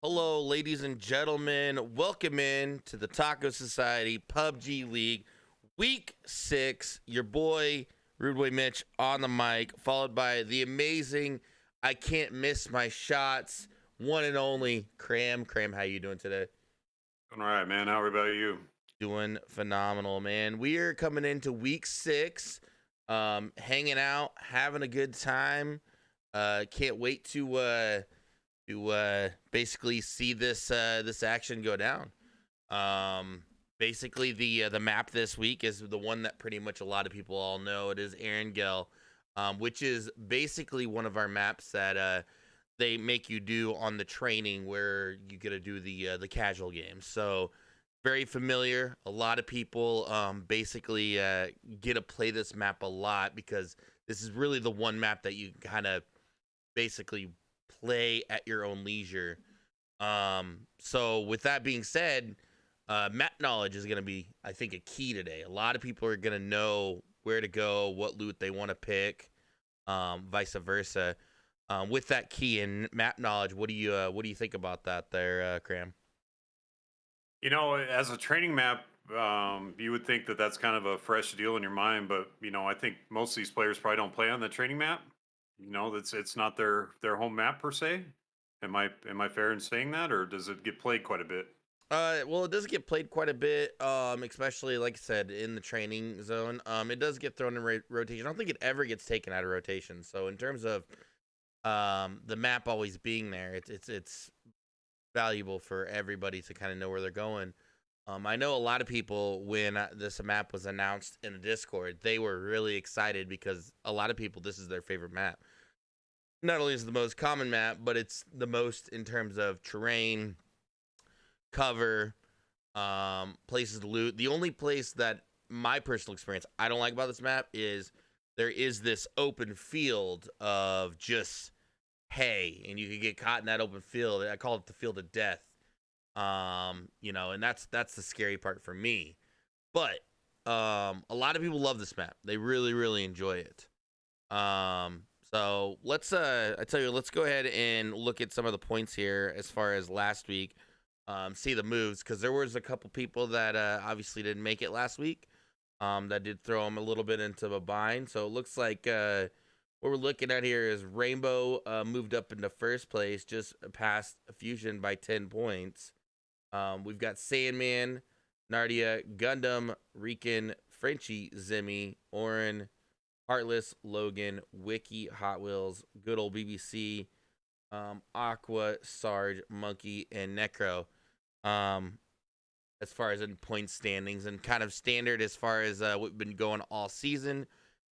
Hello, ladies and gentlemen. Welcome in to the Taco Society PUBG League, Week 6. Your boy, Rude Boy Mitch, on the mic, followed by the amazing, I can't miss my shots, one and only, Cram. Cram, how you doing today? All right, man. How about you? Doing phenomenal, man. We are coming into Week 6, hanging out, having a good time. Can't wait to basically see this action go down. Basically the map this week is the one that pretty much a lot of people all know. It is Erangel, which is basically one of our maps that they make you do on the training where you get to do the casual games. So very familiar. A lot of people basically get to play this map a lot because this is really the one map that you kind of basically play at your own leisure. So with that being said, map knowledge is going to be, I think, a key today. A lot of people are going to know where to go, what loot they want to pick, vice versa. With that key in map knowledge, what do you think about that there, Cram? As a training map, you would think that that's kind of a fresh deal in your mind, but I think most of these players probably don't play on the training map. It's not their home map per se. Am I fair in saying that, or does it get played quite a bit? Well, it does get played quite a bit, especially like I said in the training zone. It does get thrown in rotation. I don't think it ever gets taken out of rotation. So in terms of the map always being there, it's valuable for everybody to kind of know where they're going. I know a lot of people when this map was announced in the Discord, they were really excited because a lot of people this is their favorite map. Not only is it the most common map, but it's the most in terms of terrain, cover, places to loot. The only place that my personal experience I don't like about this map is there is this open field of just hay, and you can get caught in that open field. I call it the field of death. And that's the scary part for me. But a lot of people love this map. They really, really enjoy it. So let's I tell you, let's go ahead and look at some of the points here as far as last week. See the moves because there was a couple people that obviously didn't make it last week. That did throw them a little bit into a bind. So it looks like what we're looking at here is Rainbow moved up into first place, just past Fusion by 10 points. We've got Sandman, Nardia, Gundam, Rican, Frenchie, Zimmy, Orin, Heartless, Logan, Wiki, Hot Wheels, good old BBC, Aqua, Sarge, Monkey, and Necro. As far as in point standings and kind of standard as far as what we've been going all season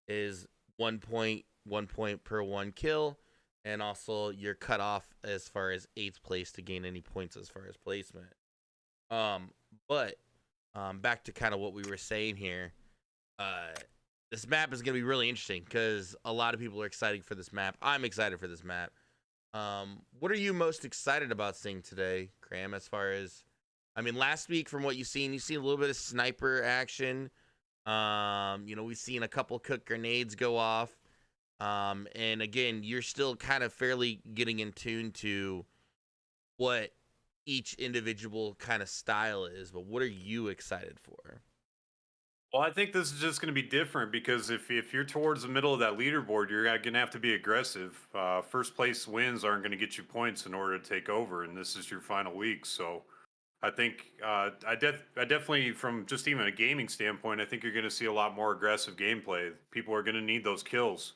is 1 point per one kill, and also you're cut off as far as 8th place to gain any points as far as placement. But back to kind of what we were saying here. This map is going to be really interesting because a lot of people are excited for this map. I'm excited for this map. What are you most excited about seeing today, Cram? As far as, I mean, last week from what you've seen a little bit of sniper action. We've seen a couple cooked grenades go off. And again, you're still kind of fairly getting in tune to what each individual kind of style is, but what are you excited for? Well, I think this is just going to be different because if you're towards the middle of that leaderboard, you're going to have to be aggressive. First place wins aren't going to get you points in order to take over, and this is your final week. So I think I definitely, from just even a gaming standpoint, I think you're going to see a lot more aggressive gameplay. People are going to need those kills.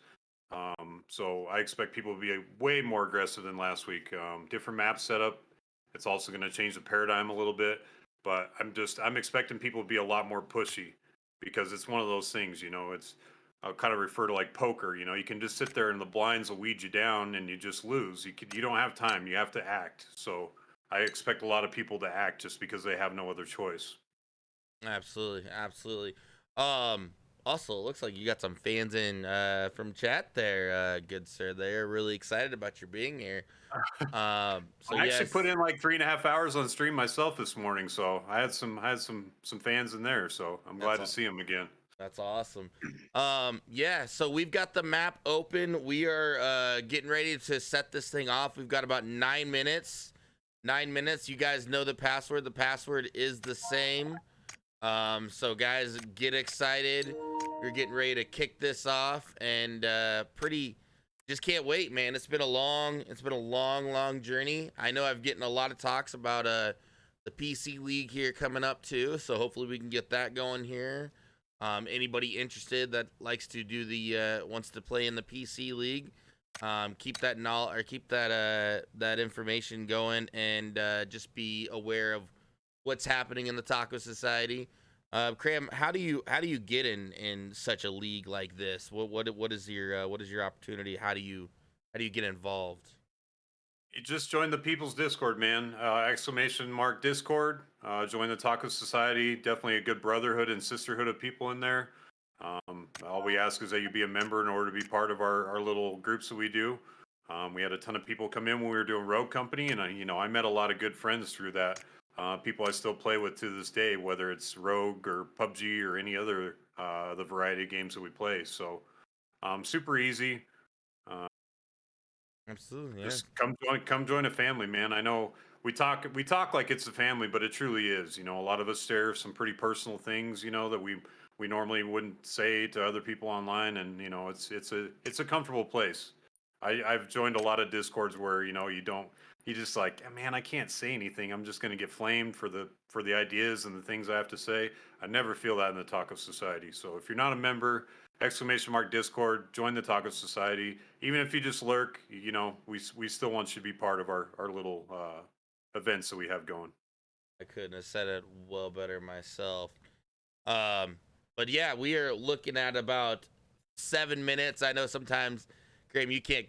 So I expect people to be way more aggressive than last week. Different map setup. It's also going to change the paradigm a little bit, but I'm expecting people to be a lot more pushy because it's one of those things. It's I'll kind of refer to like poker. You can just sit there and the blinds will weed you down and you just lose. You don't have time. You have to act. So I expect a lot of people to act just because they have no other choice. Absolutely, absolutely. Also, it looks like you got some fans in from chat there, good sir. They're really excited about your being here. So I actually put yes, in like 3.5 hours on stream myself this morning, so I had some fans in there, so I'm that's glad to all. see them again. That's awesome. Yeah, so we've got the map open. We are getting ready to set this thing off. We've got about 9 minutes. 9 minutes. You guys know the password. The password is the same. So guys, get excited. We're getting ready to kick this off, and just can't wait, man. It's been a long journey. I know I've getting a lot of talks about the PC League here coming up too. So hopefully we can get that going here. Anybody interested that likes to do the wants to play in the PC League, keep that knowledge or keep that information going, and just be aware of what's happening in the Taco Society. Cram, how do you get in such a league like this? What is your opportunity? How do you get involved? You just join the People's Discord, man. Exclamation mark Discord. Join the Taco Society. Definitely a good brotherhood and sisterhood of people in there. All we ask is that you be a member in order to be part of our little groups that we do. We had a ton of people come in when we were doing Rogue Company, and I met a lot of good friends through that. People I still play with to this day, whether it's Rogue or PUBG or any other the variety of games that we play. So super easy. Uh, Absolutely, yeah. just come join a family, man. I know we talk like it's a family, but it truly is. A lot of us share some pretty personal things, that we normally wouldn't say to other people online, and it's a comfortable place. I've joined a lot of discords where you just like, man, I can't say anything. I'm just going to get flamed for the ideas and the things I have to say. I never feel that in the Taco Society. So if you're not a member, exclamation mark Discord, join the Taco Society. Even if you just lurk, we still want you to be part of our little events that we have going. I couldn't have said it well better myself. Um, but yeah, we are looking at about 7 minutes. I know sometimes, Graham, you can't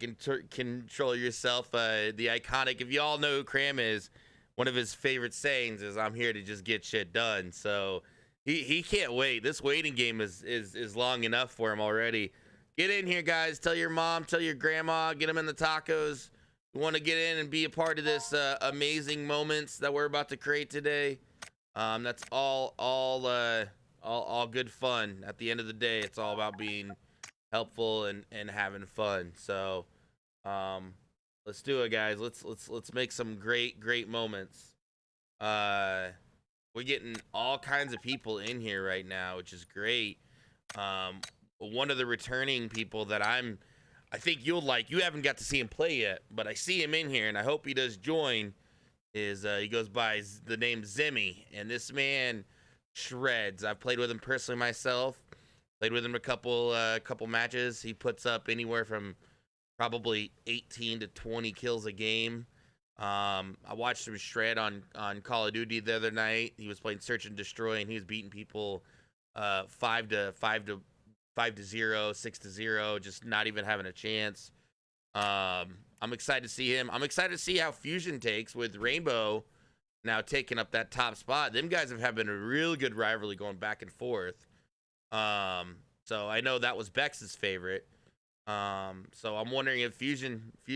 control yourself. The iconic, if you all know who Cram is, one of his favorite sayings is, "I'm here to just get shit done." So he can't wait. This waiting game is long enough for him already. Get in here, guys. Tell your mom, tell your grandma, get them in the tacos. You want to get in and be a part of this amazing moments that we're about to create today. That's all good fun. At the end of the day, it's all about being helpful and having fun. So, um, let's do it, guys. Let's make some great moments. Uh, we're getting all kinds of people in here right now, which is great. Um, one of the returning people that I think you'll like. You haven't got to see him play yet, but I see him in here, and I hope he does join. Is he goes by the name Zimmy, and this man shreds. I've played with him personally myself. Played with him a couple matches. He puts up anywhere from probably 18 to 20 kills a game. I watched him shred on Call of Duty the other night. He was playing Search and Destroy, and he was beating people 5-0, 6-0, just not even having a chance. I'm excited to see him. I'm excited to see how Fusion takes with Rainbow now taking up that top spot. Them guys have having a real good rivalry going back and forth. So I know that was Bex's favorite. So I'm wondering if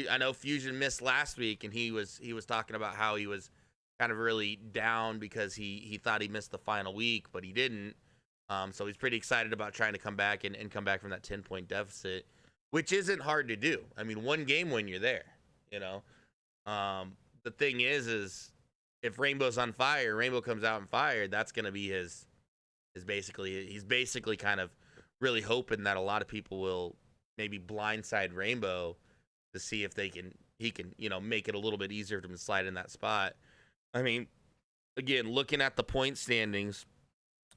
I know Fusion missed last week, and he was talking about how he was kind of really down because he thought he missed the final week, but he didn't. So he's pretty excited about trying to come back and come back from that 10-point deficit, which isn't hard to do. I mean, one game when you're there, you know. The thing is if Rainbow's on fire, Rainbow comes out and fired, that's gonna be he's basically kind of really hoping that a lot of people will maybe blindside Rainbow to see if he can make it a little bit easier for him to slide in that spot. I mean, again, looking at the point standings,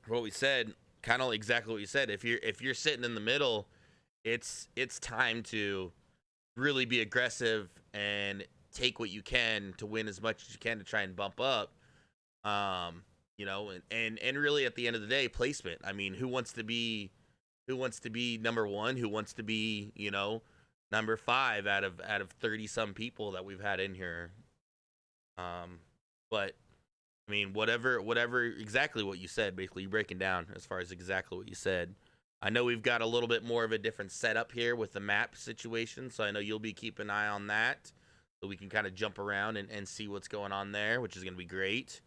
what we said, kind of exactly what you said. If you're sitting in the middle, it's time to really be aggressive and take what you can to win as much as you can to try and bump up. And really at the end of the day, placement. I mean, who wants to be number one? Who wants to be, number 5 out of 30 some people that we've had in here? But I mean, whatever, exactly what you said. Basically, you're breaking down as far as exactly what you said. I know we've got a little bit more of a different setup here with the map situation, so I know you'll be keeping an eye on that, so we can kind of jump around and see what's going on there, which is going to be great.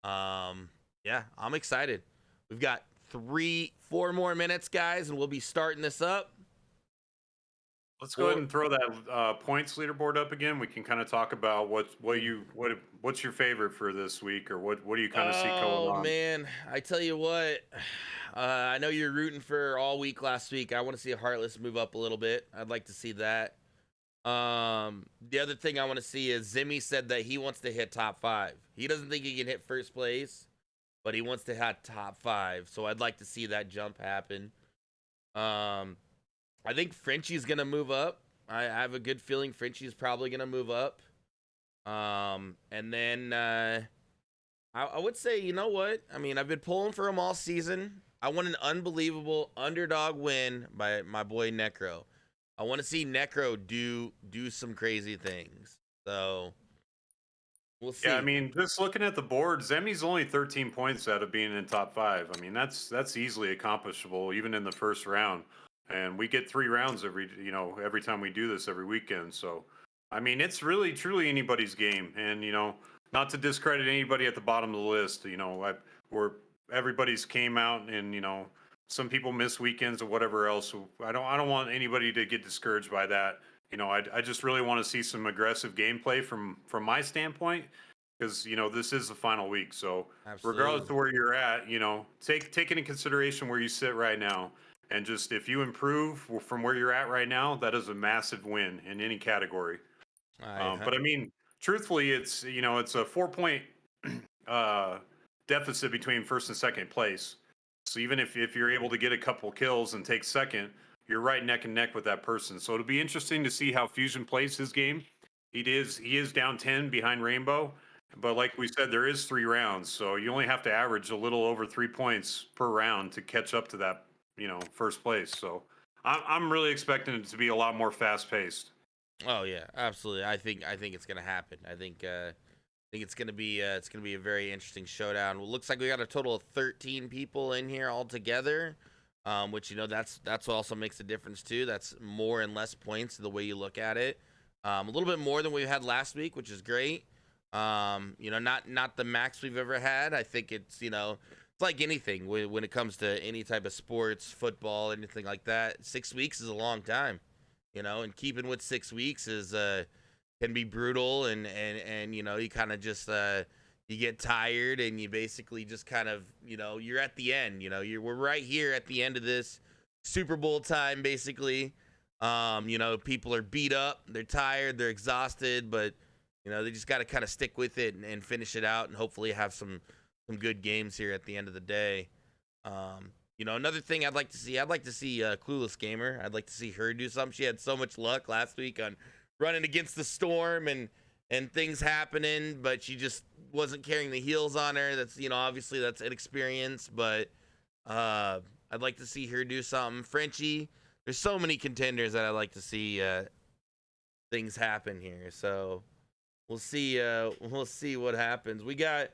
Yeah, I'm excited. We've got 4 more minutes, guys, and we'll be starting this up. Let's go ahead Or and throw that points leaderboard up again. We can kind of talk about what's your favorite for this week, or what do you kind of see going oh on? man, I tell you what, I know you're rooting for all week last week. I want to see a Heartless move up a little bit. I'd like to see that. The other thing I want to see is Zimmy said that he wants to hit top five. He doesn't think he can hit first place, but he wants to hit top five. So I'd like to see that jump happen. Um, I think Frenchie's gonna move up. I have a good feeling Frenchie's probably gonna move up. And then I would say, you know what? I mean, I've been pulling for him all season. I want an unbelievable underdog win by my boy Necro. I want to see Necro do some crazy things. So we'll Yeah, I see. mean, just looking at the board, Zemi's only 13 points out of being in top five. I mean, that's easily accomplishable even in the first round. And we get 3 rounds every time we do this every weekend. So, I mean, it's really truly anybody's game. And not to discredit anybody at the bottom of the list. Where everybody's came out, and some people miss weekends or whatever else. So I don't want anybody to get discouraged by that. I just really want to see some aggressive gameplay from my standpoint, because this is the final week. So regardless Absolutely. of where you're at, take into consideration where you sit right now, and just if you improve from where you're at right now, that is a massive win in any category. I But I mean, truthfully, it's a 4 point uh, deficit between first and second place. So even if you're able to get a couple kills and take second, you're right neck and neck with that person. So it'll be interesting to see how Fusion plays his game. He is down 10 behind Rainbow, but like we said, there is 3 rounds, so you only have to average a little over 3 points per round to catch up to that first place. So I'm really expecting it to be a lot more fast paced. Oh yeah, absolutely. I think it's gonna happen. I think it's gonna be a very interesting showdown. Well, looks like we got a total of 13 people in here altogether. Which that's what also makes a difference too. That's more and less points the way you look at it. A little bit more than we had last week, which is great. Not the max we've ever had. I think it's like anything when it comes to any type of sports, football, anything like that. 6 weeks is a long time, and keeping with 6 weeks is can be brutal, and you kind of just you get tired, and you basically just kind of you're at the end. We're right here at the end of this Super Bowl time, basically. People are beat up, they're tired, they're exhausted, but they just got to kind of stick with it and finish it out, and hopefully have some good games here at the end of the day. Another thing I'd like to see Clueless Gamer. I'd like to see her do something. She had so much luck last week on running against the storm and things happening, but she just wasn't carrying the heels on her. That's obviously that's inexperience, but I'd like to see her do something. Frenchie, there's so many contenders that I'd like to see things happen here. So we'll see what happens. We got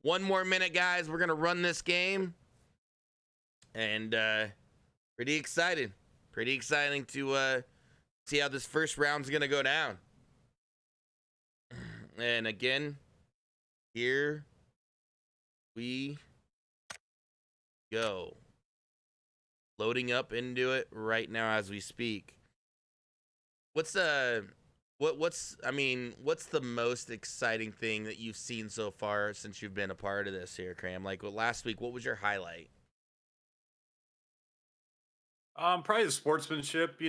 one more minute, guys. We're gonna run this game, and pretty excited. Pretty exciting to see how this first round's gonna go down. And again, here we go. Loading up into it right now as we speak. What's what's the most exciting thing that you've seen so far since you've been a part of this here, Cram? Like last week, what was your highlight? Probably the sportsmanship.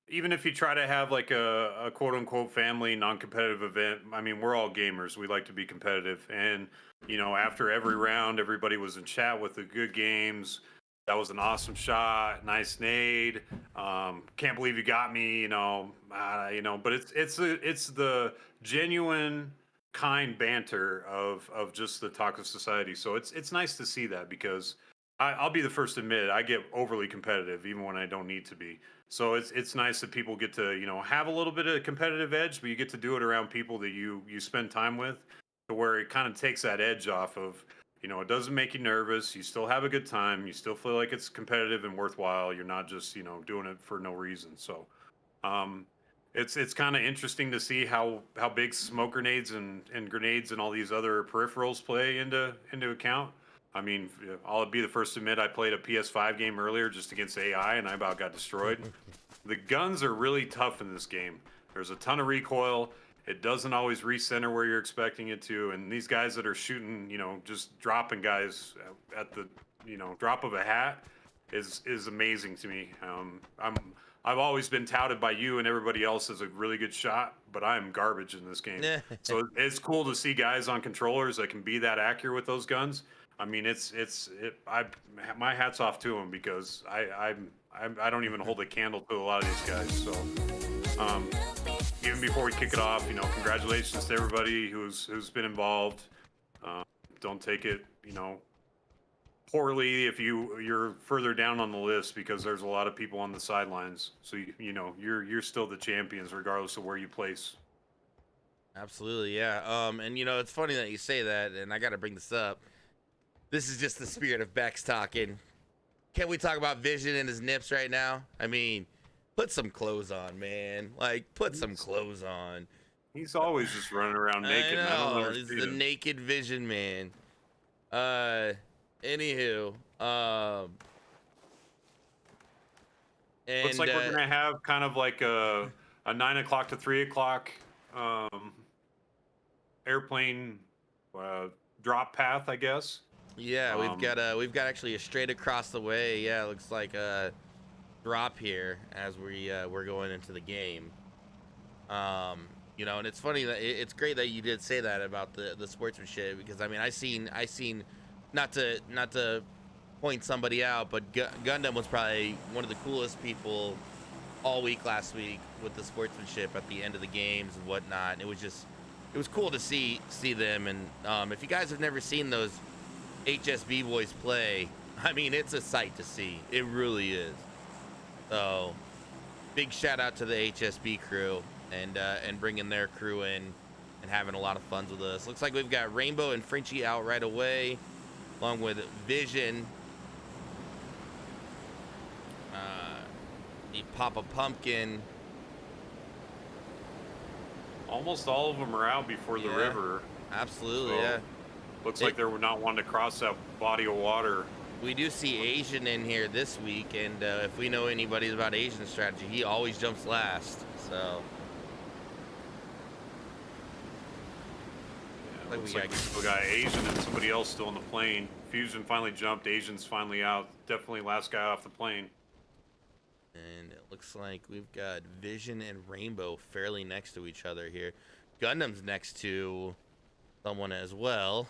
Even if you try to have like a quote unquote family non-competitive event, I mean, we're all gamers. We like to be competitive, and after every round, everybody was in chat with the good games. That was an awesome shot, nice nade. Can't believe you got me. But it's the genuine, kind banter of just the taco society. So it's nice to see that, because I'll be the first to admit I get overly competitive even when I don't need to be. So it's nice that people get to have a little bit of competitive edge, but you get to do it around people that you spend time with, to where it kind of takes that edge off of. It doesn't make you nervous. You still have a good time. You still feel like it's competitive and worthwhile. You're not just doing it for no reason. So um, it's kind of interesting to see how big smoke grenades and grenades and all these other peripherals play into account. I mean, I'll be the first to admit I played a PS5 game earlier just against AI, and I about got destroyed. The guns are really tough in this game. There's a ton of recoil. It doesn't always recenter where you're expecting it to, and these guys that are shooting, just dropping guys at the, drop of a hat is amazing to me. I've always been touted by you and everybody else as a really good shot, but I'm garbage in this game. So it's cool to see guys on controllers that can be that accurate with those guns. I mean, my hat's off to them because I don't even hold a candle to a lot of these guys. So even before we kick it off, congratulations to everybody who's been involved. Don't take it, poorly if you're further down on the list because there's a lot of people on the sidelines. So you're still the champions regardless of where you place. Absolutely, yeah. And it's funny that you say that, and I got to bring this up. This is just the spirit of Bex talking. Can we talk about Vision and his nips right now? I mean, put some clothes on, man. Like, put some clothes on. He's always just running around naked. I And I don't know. He's understand the him. naked Vision man. Anywho, and Looks like we're gonna have kind of like a 9 o'clock to 3 o'clock airplane drop path, I guess. yeah, we've got actually a straight across the way. Yeah, looks like a drop here as we're going into the game. And it's funny that it's great that you did say that about the sportsmanship, because I mean I seen not to point somebody out, but Gundam was probably one of the coolest people all week last week with the sportsmanship at the end of the games and whatnot. It was cool to see them. And if you guys have never seen those HSB boys play, I mean, it's a sight to see. It really is. So big shout out to the HSB crew and bringing their crew in and having a lot of fun with us. Looks like we've got Rainbow and Frenchie out right away, along with Vision, the Papa Pumpkin. Almost all of them are out before the river. Absolutely, So, yeah. Looks like they were not wanting to cross that body of water. We do see Asian in here this week, and if we know anybody about Asian strategy, he always jumps last. So Yeah, looks like we still got Asian and somebody else still on the plane. Fusion finally jumped. Asian's finally out. Definitely last guy off the plane. And it looks like we've got Vision and Rainbow fairly next to each other here. Gundam's next to someone as well.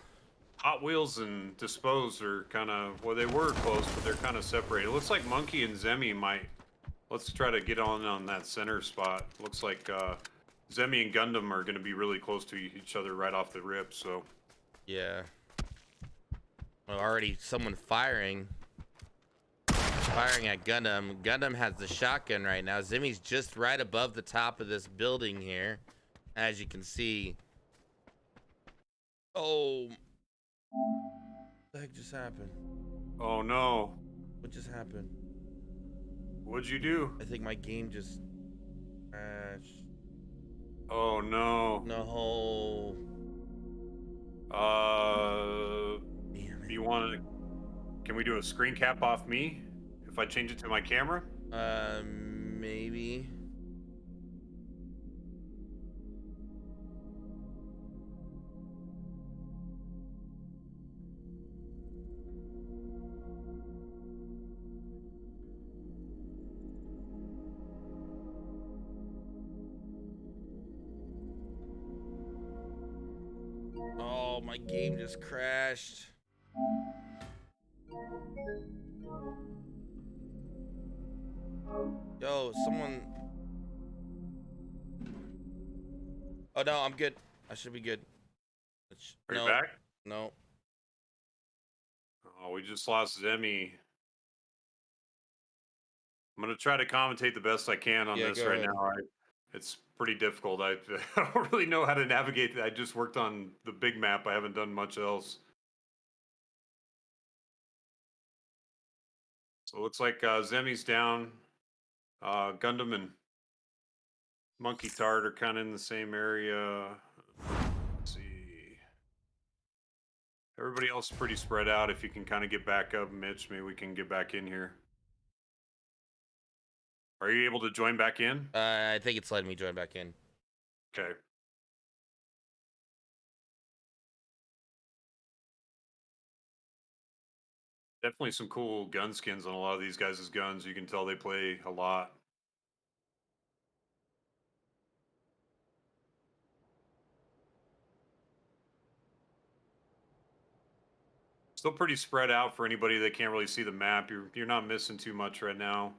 Hot Wheels and Dispose are kind of, well, they were close, but they're kind of separated. It looks like Monkey and Zemi might, let's try to get on that center spot. Looks like Zemi and Gundam are going to be really close to each other right off the rip, so. Yeah. Well, already someone firing at Gundam. Gundam has the shotgun right now. Zemi's just right above the top of this building here, as you can see. Oh, what the heck just happened? Oh no. What just happened? What'd you do? I think my game just crashed. Oh no. No. Damn it. You want to, can we do a screen cap off me if I change it to my camera? Maybe. Oh, my game just crashed. Yo, someone. Oh no, I'm good. I should be good. Are you No, back? no. Oh, we just lost Zemi. I'm gonna try to commentate the best I can on Yeah, this go right ahead. now. It's pretty difficult. I don't really know how to navigate. I just worked on the big map. I haven't done much else. So it looks like Zemi's down. Gundam and Monkey Tart are kind of in the same area. Let's see. Everybody else is pretty spread out. If you can kind of get back up, Mitch, maybe we can get back in here. Are you able to join back in? I think it's letting me join back in. Okay. Definitely some cool gun skins on a lot of these guys' guns. You can tell they play a lot. Still pretty spread out for anybody that can't really see the map. You're not missing too much right now.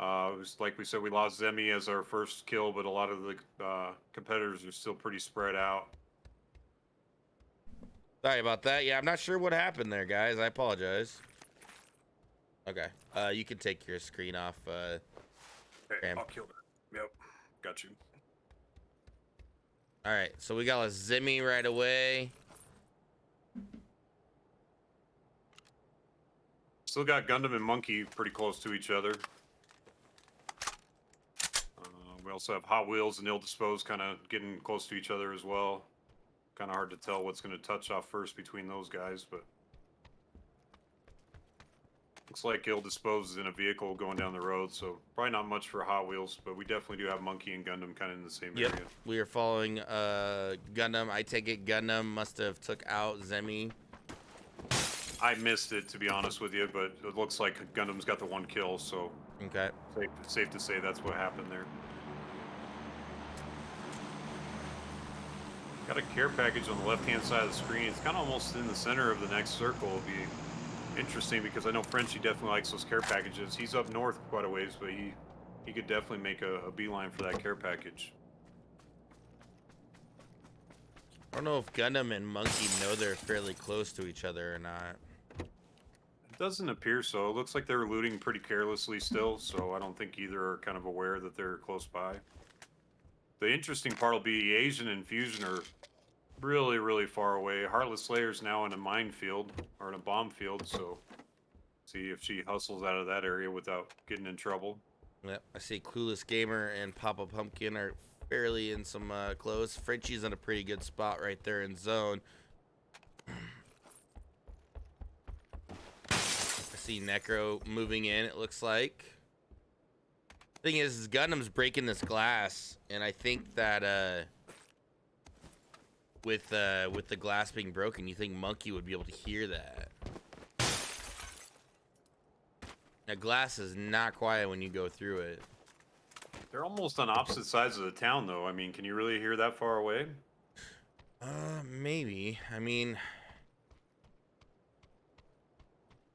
It was like we said, we lost Zemi as our first kill, but a lot of the competitors are still pretty spread out. Sorry about that. Yeah, I'm not sure what happened there, guys. I apologize. Okay. You can take your screen off. Okay, Graham. I'll kill that. Yep, got you. All right. So we got a Zimmy right away. Still got Gundam and Monkey pretty close to each other. We also have Hot Wheels and Ill Disposed kind of getting close to each other as well. Kind of hard to tell what's going to touch off first between those guys, but looks like Ill Disposed is in a vehicle going down the road, so probably not much for Hot Wheels, but we definitely do have Monkey and Gundam kind of in the same area. We are following Gundam. I take it Gundam must have took out Zemi. I missed it, to be honest with you, but it looks like Gundam's got the one kill, so Okay. safe to say that's what happened there. Got a care package on the left-hand side of the screen. It's kind of almost in the center of the next circle. It'll be interesting because I know Frenchie definitely likes those care packages. He's up north quite a ways, but he could definitely make a beeline for that care package. I don't know if Gundam and Monkey know they're fairly close to each other or not. It doesn't appear so. It looks like they're looting pretty carelessly still, so I don't think either are kind of aware that they're close by. The interesting part will be Asian and Fusion are really, really far away. Heartless Slayer's now in a minefield, or in a bomb field, so see if she hustles out of that area without getting in trouble. Yep, I see Clueless Gamer and Papa Pumpkin are fairly in some close. Frenchie's in a pretty good spot right there in zone. I see Necro moving in, it looks like. Thing is Gundam's breaking this glass, and I think that with the glass being broken, you think Monkey would be able to hear that. Now glass is not quiet when you go through it. They're almost on opposite sides of the town, though. I mean, can you really hear that far away? Maybe. I mean,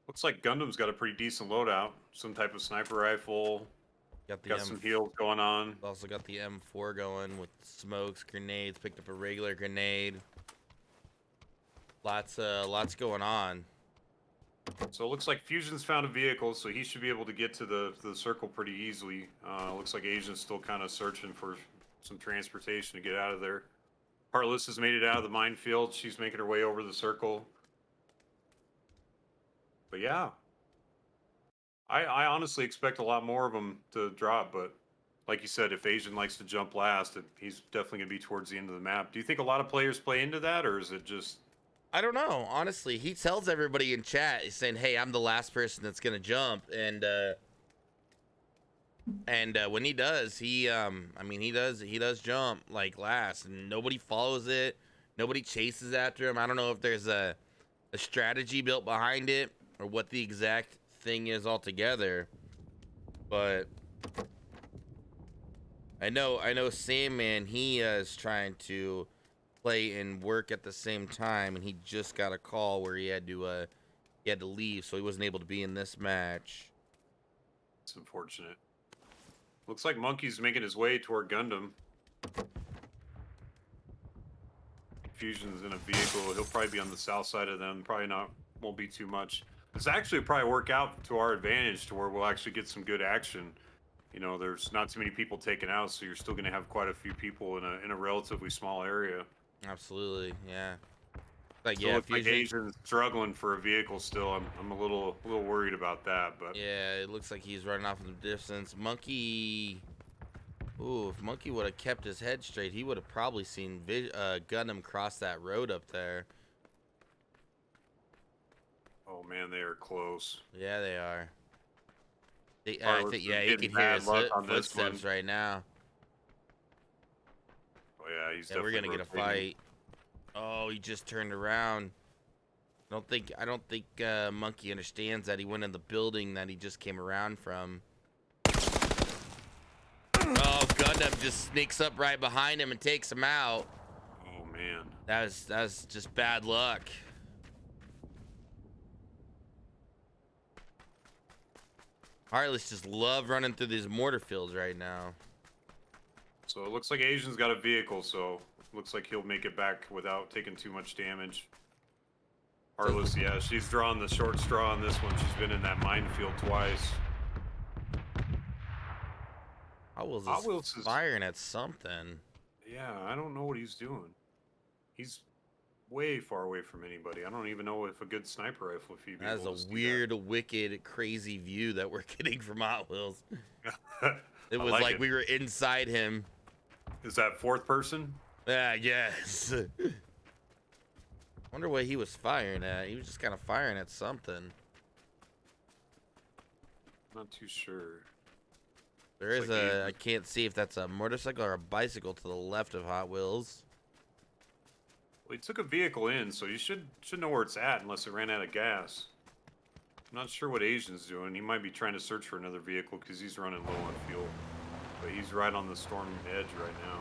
Looks like Gundam's got a pretty decent loadout. Some type of sniper rifle. Got some heals going on. Also got the M4 going with smokes, grenades. Picked up a regular grenade. Lots going on. So it looks like Fusion's found a vehicle, so he should be able to get to the circle pretty easily. Looks like Asian's still kind of searching for some transportation to get out of there. Heartless has made it out of the minefield. She's making her way over the circle. But yeah, I honestly expect a lot more of them to drop, but like you said, if Asian likes to jump last, he's definitely going to be towards the end of the map. Do you think a lot of players play into that, or is it just... I don't know. Honestly, he tells everybody in chat, he's saying, "Hey, I'm the last person that's gonna jump," and when he does, I mean, he does jump like last, and nobody follows it. Nobody chases after him. I don't know if there's a strategy built behind it or what the exact thing is altogether, but I know Sandman, he is trying to play and work at the same time, and he just got a call where he had to leave, so he wasn't able to be in this match. It's unfortunate. Looks like Monkey's making his way toward Gundam. Fusion's in a vehicle. He'll probably be on the south side of them. Probably not, won't be too much. This actually probably work out to our advantage to where we'll actually get some good action. You know, there's not too many people taken out, so you're still going to have quite a few people in a relatively small area. Absolutely, yeah. Like, Still yeah, looks like Asian's struggling for a vehicle still. I'm a little worried about that, but yeah, it looks like he's running off in the distance. Monkey, ooh, if Monkey would have kept his head straight, he would have probably seen Gundam cross that road up there. oh man, they are close. Yeah, they are. I Carlos think, is yeah, he getting can hear bad his luck on this footsteps one. right now. Oh yeah, he's Yeah, we're definitely gonna get a rotating. fight. Oh, he just turned around. I don't think Monkey understands that he went in the building that he just came around from. Oh, Gundam just sneaks up right behind him and takes him out. Oh man. That was just bad luck. Heartless just love running through these mortar fields right now. So it looks like Asian's got a vehicle, so looks like he'll make it back without taking too much damage. Heartless, yeah, she's drawn the short straw on this one. She's been in that minefield twice. Hot Wheels Hot is Wheels is, firing at something. yeah, I don't know what he's doing. He's way far away from anybody. I don't even know if a good sniper rifle, if he'd be That is able a to see weird, wicked, crazy view that we're getting from Hot Wheels. that. It I was like like it. we were inside him. Is that fourth person? Yeah, yes. Wonder what he was firing at. He was just kind of firing at something. Not too sure. There Looks is like I can't see if that's a motorcycle or a bicycle to the left of Hot Wheels. Well, he took a vehicle in, so you should know where it's at unless it ran out of gas. I'm not sure what Asian's doing. He might be trying to search for another vehicle because he's running low on fuel. But he's right on the storm edge right now.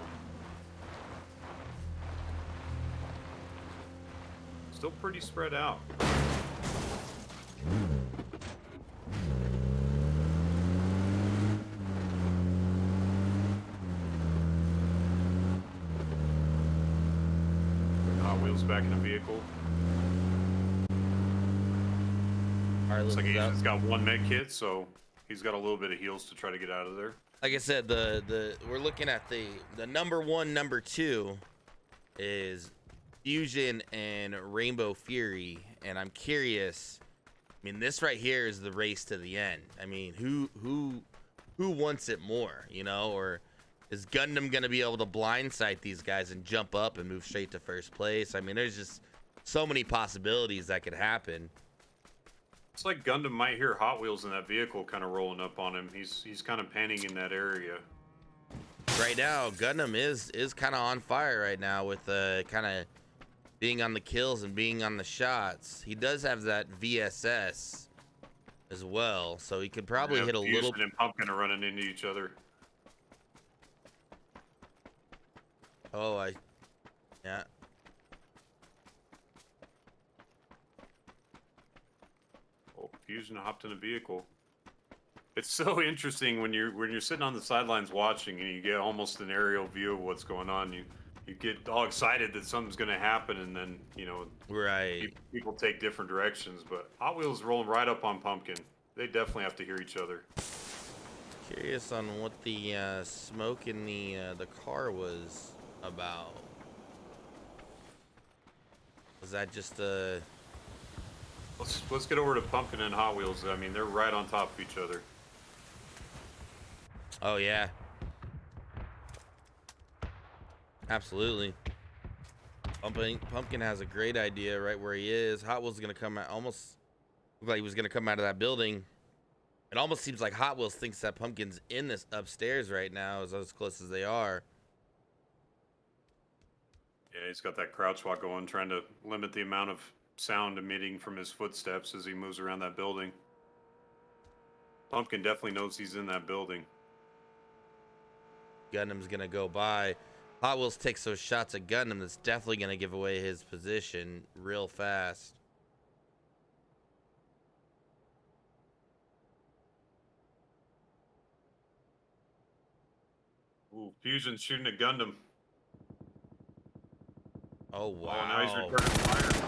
Still pretty spread out. Hot Wheels back in a vehicle. Heartless Looks like is out. Asian's got one med kit, so he's got a little bit of heals to try to get out of there. Like I said, we're looking at the number one, number two is Fusion and Rainbow Fury, and I'm curious. I mean, this right here is the race to the end. I mean, who wants it more, you know? Or is Gundam gonna be able to blindside these guys and jump up and move straight to first place? I mean, there's just so many possibilities that could happen. It's like Gundam might hear Hot Wheels in that vehicle kind of rolling up on him. He's kind of panning in that area. Right now, Gundam is kind of on fire right now with kind of being on the kills and being on the shots. He does have that VSS as well, so he could probably hit a Fusion little. and Pumpkin are running into each other. Oh, yeah. Oh, Fusion hopped in a vehicle. It's so interesting when you're sitting on the sidelines watching and you get almost an aerial view of what's going on. You get all excited that something's going to happen, and then Right. people take different directions. But Hot Wheels rolling right up on Pumpkin. They definitely have to hear each other. Curious on what the smoke in the car was about. Was that just a? Let's get over to Pumpkin and Hot Wheels. I mean, they're right on top of each other. Oh yeah. Absolutely. Pumpkin has a great idea right where he is. Hot Wheels is gonna come out, almost looked like he was gonna come out of that building. It almost seems like Hot Wheels thinks that Pumpkin's in this upstairs right now, as close as they are. Yeah, he's got that crouch walk going, trying to limit the amount of sound emitting from his footsteps as he moves around that building. Pumpkin definitely knows he's in that building. Gundam's gonna go by. Hot Wheels takes those shots at Gundam. That's definitely gonna give away his position real fast. Ooh, Fusion's shooting at Gundam. Oh Oh, now he's wow. returning fire.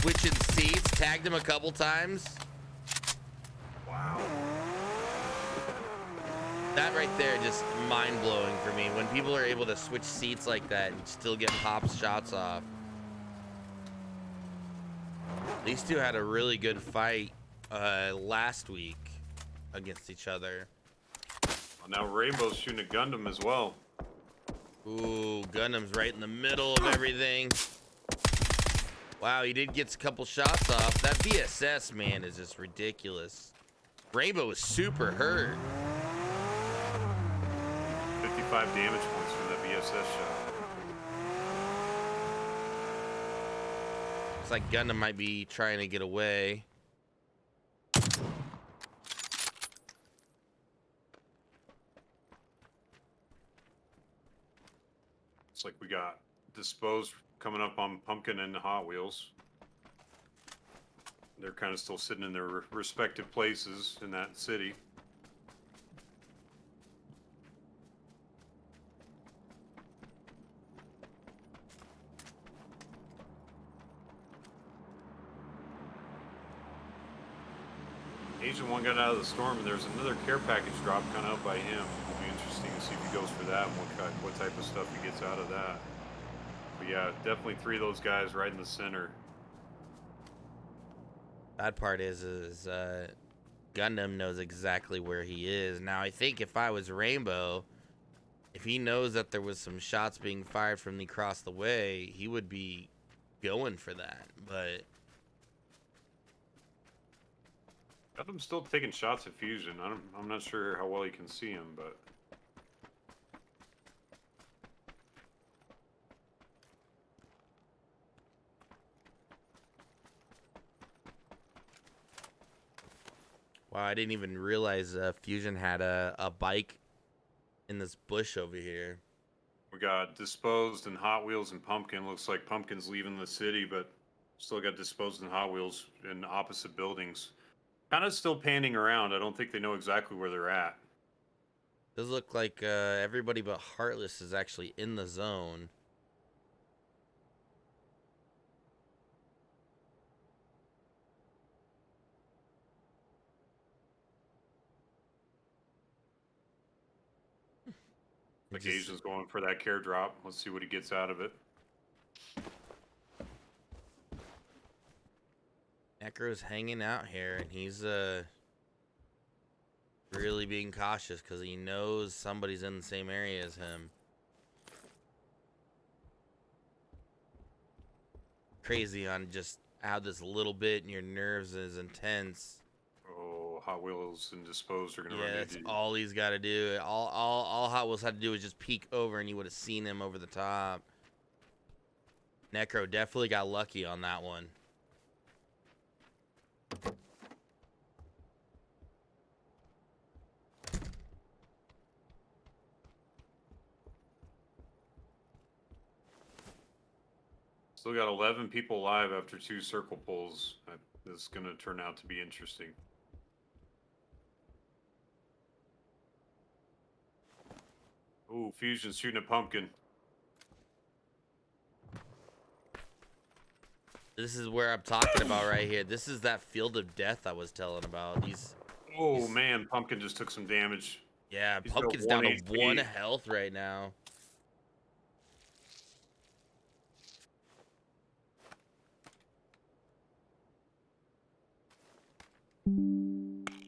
Switching seats, tagged him a couple times. Wow. That right there just mind-blowing for me. When people are able to switch seats like that and still get pops shots off. These two had a really good fight last week against each other. Well, now Rainbow's shooting at Gundam as well. Ooh, Gundam's right in the middle of everything. Wow, he did get a couple shots off. That VSS, man, is just ridiculous. Rainbow is super hurt. 55 damage points from that VSS shot. Looks like Gundam might be trying to get away. It's like we got Disposed coming up on Pumpkin and Hot Wheels. They're kind of still sitting in their respective places in that city. Agent 1 got out of the storm, and there's another care package drop kind of up by him. It'll be interesting to see if he goes for that and what type of stuff he gets out of that. But yeah, definitely 3 of those guys right in the center. Bad part is Gundam knows exactly where he is. Now, I think if I was Rainbow, if he knows that there was some shots being fired from across the way, he would be going for that. But Gundam's still taking shots at Fusion. I'm not sure how well you can see him, but wow, I didn't even realize Fusion had a bike in this bush over here. we got Disposed and Hot Wheels and Pumpkin. Looks like Pumpkin's leaving the city, but still got Disposed and Hot Wheels in opposite buildings. Kind of still panning around. I don't think they know exactly where they're at. Does look like everybody but Heartless is actually in the zone. Like Asian's going for that care drop. Let's see what he gets out of it. Necro's hanging out here, and he's really being cautious because he knows somebody's in the same area as him. Crazy on just how this little bit in your nerves is intense. Oh, Hot Wheels and Disposed are going to run That's into all he's got to do. All Hot Wheels had to do was just peek over, and you would have seen him over the top. Necro definitely got lucky on that one. Still got 11 people alive after 2 circle pulls. This is going to turn out to be interesting. Ooh, Fusion's shooting a Pumpkin. This is where I'm talking about right here. This is that field of death I was telling about. Oh, man, Pumpkin just took some damage. Yeah, He's got Pumpkin's 1 down to HP. 1 health right now.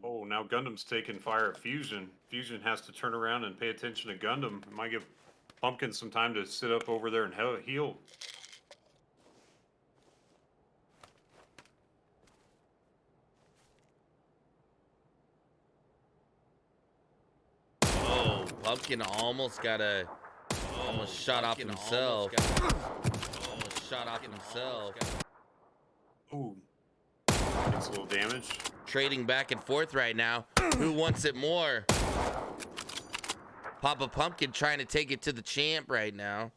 Oh, now Gundam's taking fire at Fusion. Fusion has to turn around and pay attention to Gundam. It might give Pumpkin some time to sit up over there and heal. Oh, Pumpkin almost got almost shot off himself. Almost shot off himself. Ooh. Takes a little damage. Trading back and forth right now. Who wants it more? Papa Pumpkin trying to take it to the champ right now.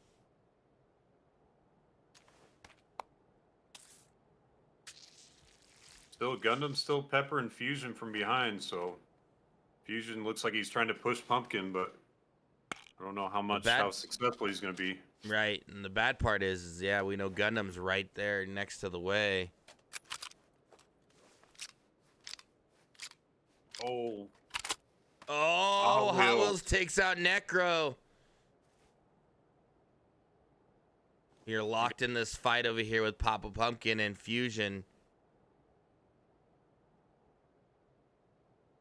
Still, Gundam's still Pepper and Fusion from behind, so Fusion looks like he's trying to push Pumpkin, but I don't know how successful he's going to be. Right, and the bad part is, yeah, we know Gundam's right there next to the way. Oh. Oh, Hot Wheels takes out Necro. You're locked in this fight over here with Papa Pumpkin and Fusion.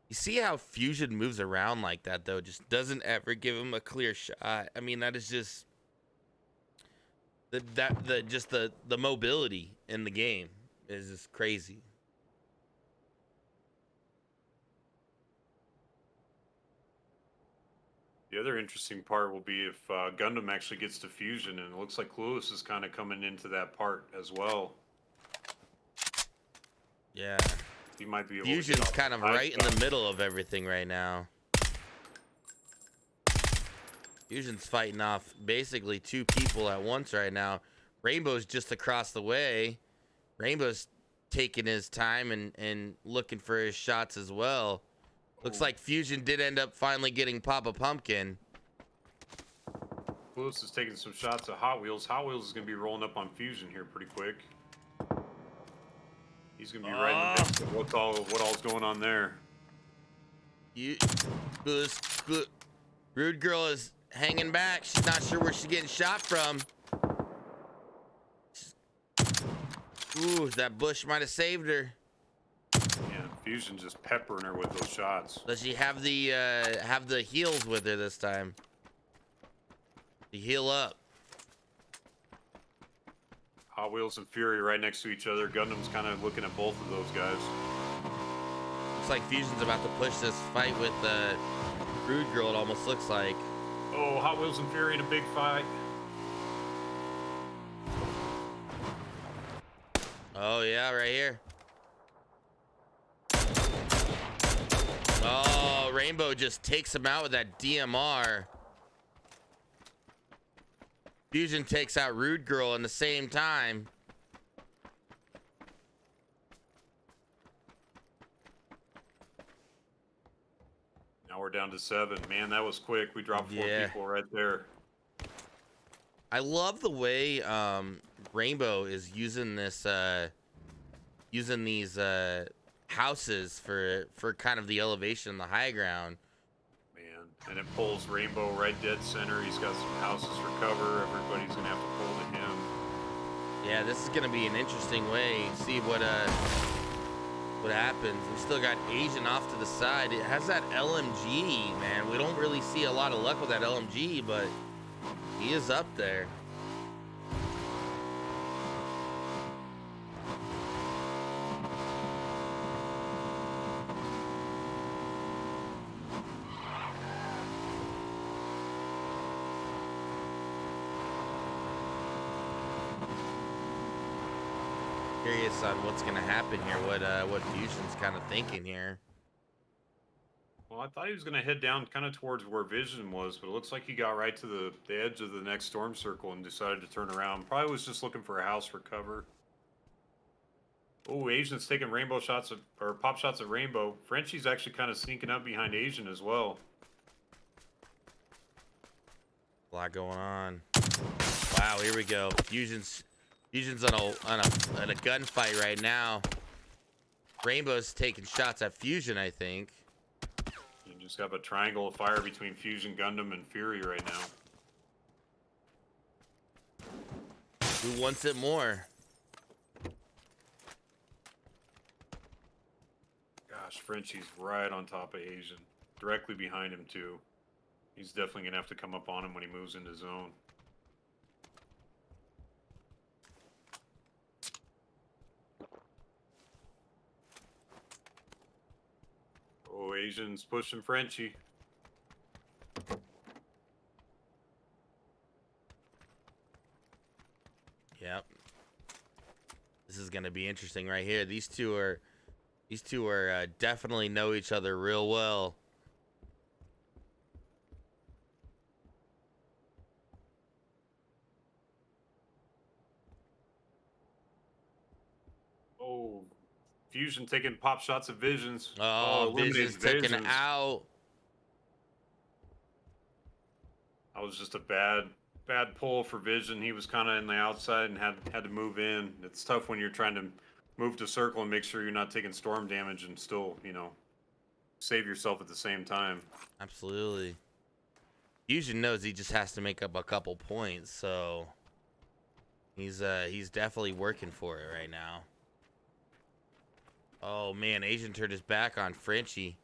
You see how Fusion moves around like that, though? Just doesn't ever give him a clear shot. I mean, that is just... The mobility in the game is just crazy. The other interesting part will be if Gundam actually gets to fusion, and it looks like Clueless is kind of coming into that part as well. Yeah. He might be able Fusion's to kind of right in the middle of everything right now. Fusion's fighting off basically two people at once right now. Rainbow's just across the way. Rainbow's taking his time and looking for his shots as well. Looks like Fusion did end up finally getting Papa Pumpkin. Clueless is taking some shots at Hot Wheels. Hot Wheels is going to be rolling up on Fusion here pretty quick. He's going to be right in the mix of what all's going on there. Rude Girl is hanging back. She's not sure where she's getting shot from. Ooh, that bush might have saved her. Yeah, Fusion just peppering her with those shots. Does she have the heals with her this time? To heal up. Hot Wheels and Fury right next to each other. Gundam's kind of looking at both of those guys. Looks like Fusion's about to push this fight with Rude Girl, it almost looks like. Oh, Hot Wheels and Fury in a big fight. Oh, yeah, right here. Oh, Rainbow just takes him out with that DMR. Fusion takes out Rude Girl in the same time. Now we're down to 7. Man, that was quick. We dropped 4 people right there. I love the way Rainbow is using this using these houses for kind of the elevation, the high ground. Man, and it pulls Rainbow right dead center. He's got some houses for cover. Everybody's gonna have to pull to him. Yeah, this is gonna be an interesting way. See what happens. We still got Asian off to the side. It has that LMG, man. We don't really see a lot of luck with that LMG, but he is up there. Curious on what's gonna happen here. What Fusion's kind of thinking here. Well, I thought he was going to head down kind of towards where Vision was, but it looks like he got right to the edge of the next storm circle and decided to turn around. Probably was just looking for a house for cover. Oh, Asian's taking rainbow shots or pop shots at Rainbow. Frenchie's actually kind of sneaking up behind Asian as well. A lot going on. Wow, here we go. Fusion's on a gunfight right now. Rainbow's taking shots at Fusion, I think. You just got a triangle of fire between Fusion, Gundam, and Fury right now. Who wants it more? Gosh, Frenchie's right on top of Asian. Directly behind him, too. He's definitely going to have to come up on him when he moves into zone. Oh, Asian's pushing Frenchie. Yep. This is gonna be interesting right here. These two are definitely know each other real well. Oh, Fusion taking pop shots at Visions. Oh, Vision's taken out. That was just a bad pull for Vision. He was kind of in the outside and had to move in. It's tough when you're trying to move to circle and make sure you're not taking storm damage and still, save yourself at the same time. Absolutely. Fusion knows he just has to make up a couple points, so he's definitely working for it right now. Oh man, Asian turned his back on Frenchie.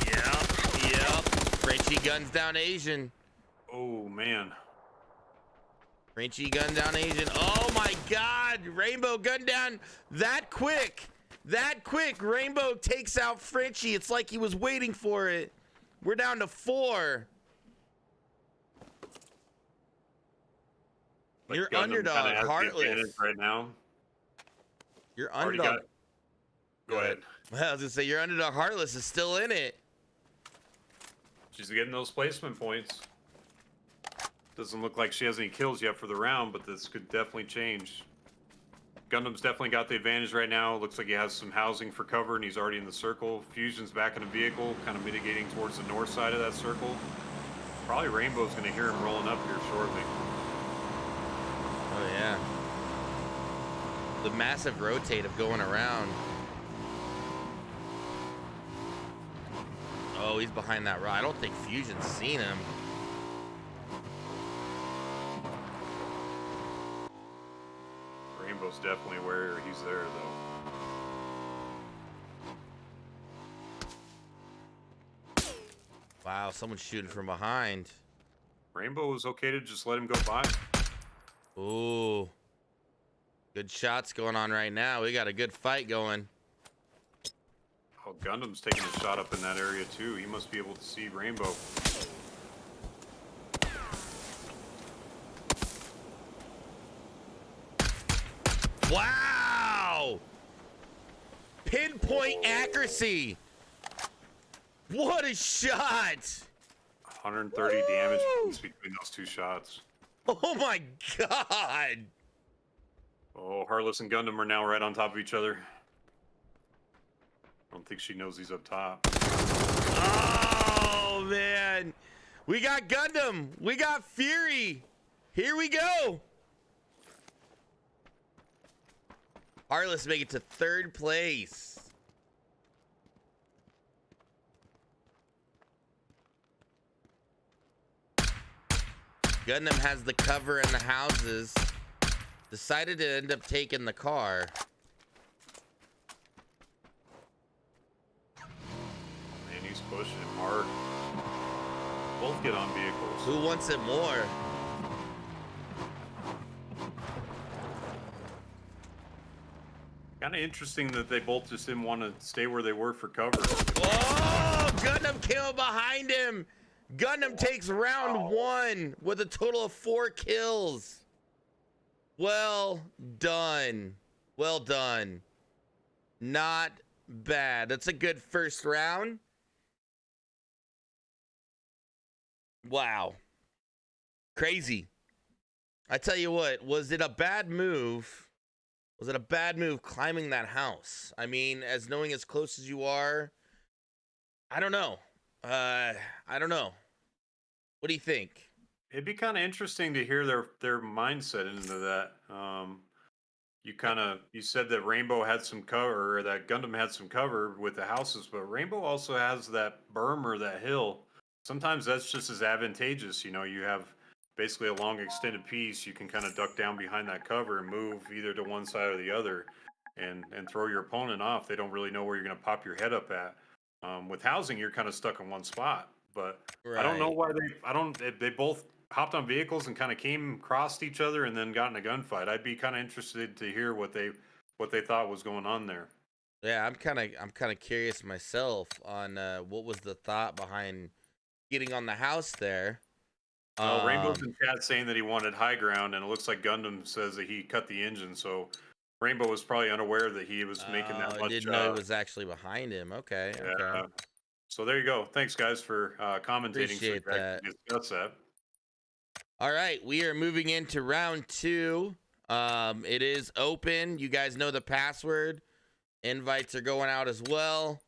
Yep. Frenchie guns down Asian. Oh man. Frenchie gun down agent. Oh my God. Rainbow gun down that quick. That quick. Rainbow takes out Frenchie. It's like he was waiting for it. We're down to 4. Like Your Gundam kind of underdog, has the advantage Heartless. right now. Your Already got. underdog. Go Good. ahead. Well, I was gonna say your underdog, Heartless, is still in it. She's getting those placement points. Doesn't look like she has any kills yet for the round, but this could definitely change. Gundam's definitely got the advantage right now. Looks like he has some housing for cover, and he's already in the circle. Fusion's back in the vehicle, kind of mitigating towards the north side of that circle. Probably Rainbow's going to hear him rolling up here shortly. Oh yeah. The massive rotate of going around. Oh, he's behind that rock. I don't think Fusion's seen him. Rainbow's definitely aware he's there, though. Wow, someone's shooting from behind. Rainbow is okay to just let him go by. Ooh. Good shots going on right now. We got a good fight going. Oh, Gundam's taking a shot up in that area, too. He must be able to see Rainbow. Wow! Pinpoint accuracy. What a shot! 130 damage points between those two shots. Oh my God! Oh, Heartless and Gundam are now right on top of each other. I don't think she knows he's up top. Oh man! We got Gundam! We got Fury! Here we go! Heartless make it to 3rd place. Gundam has the cover and the houses. Decided to end up taking the car. Man, he's pushing him hard. Both get on vehicles. Who wants it more? Kind of interesting that they both just didn't want to stay where they were for cover. Oh, Gundam kill behind him. Gundam takes round 1 with a total of 4 kills. Well done. Well done. Not bad. That's a good first round. Wow. Crazy. I tell you what, was it a bad move? Was it a bad move climbing that house? I mean, as knowing as close as you are, I don't know. I don't know. What do you think? It'd be kind of interesting to hear their mindset into that. You said that Rainbow had some cover, or that Gundam had some cover with the houses, but Rainbow also has that berm or that hill. Sometimes that's just as advantageous. You know, you have basically a long extended piece. You can kind of duck down behind that cover and move either to one side or the other, and throw your opponent off. They don't really know where you're going to pop your head up at. With housing, you're kind of stuck in one spot. But I don't know Right. why they both hopped on vehicles and kind of came crossed each other and then got in a gunfight. I'd be kind of interested to hear what they thought was going on there. Yeah, I'm kind of curious myself on what was the thought behind getting on the house there. Well, Rainbow's Um, in chat saying that he wanted high ground, and it looks like Gundam says that he cut the engine. So Rainbow was probably unaware that he was making that I much. didn't know he was actually behind him. Okay, okay. Yeah. So there you go. Thanks, guys, for commentating so we Appreciate could that. actually discuss that. All right, we are moving into round 2. It is open. You guys know the password. Invites are going out as well.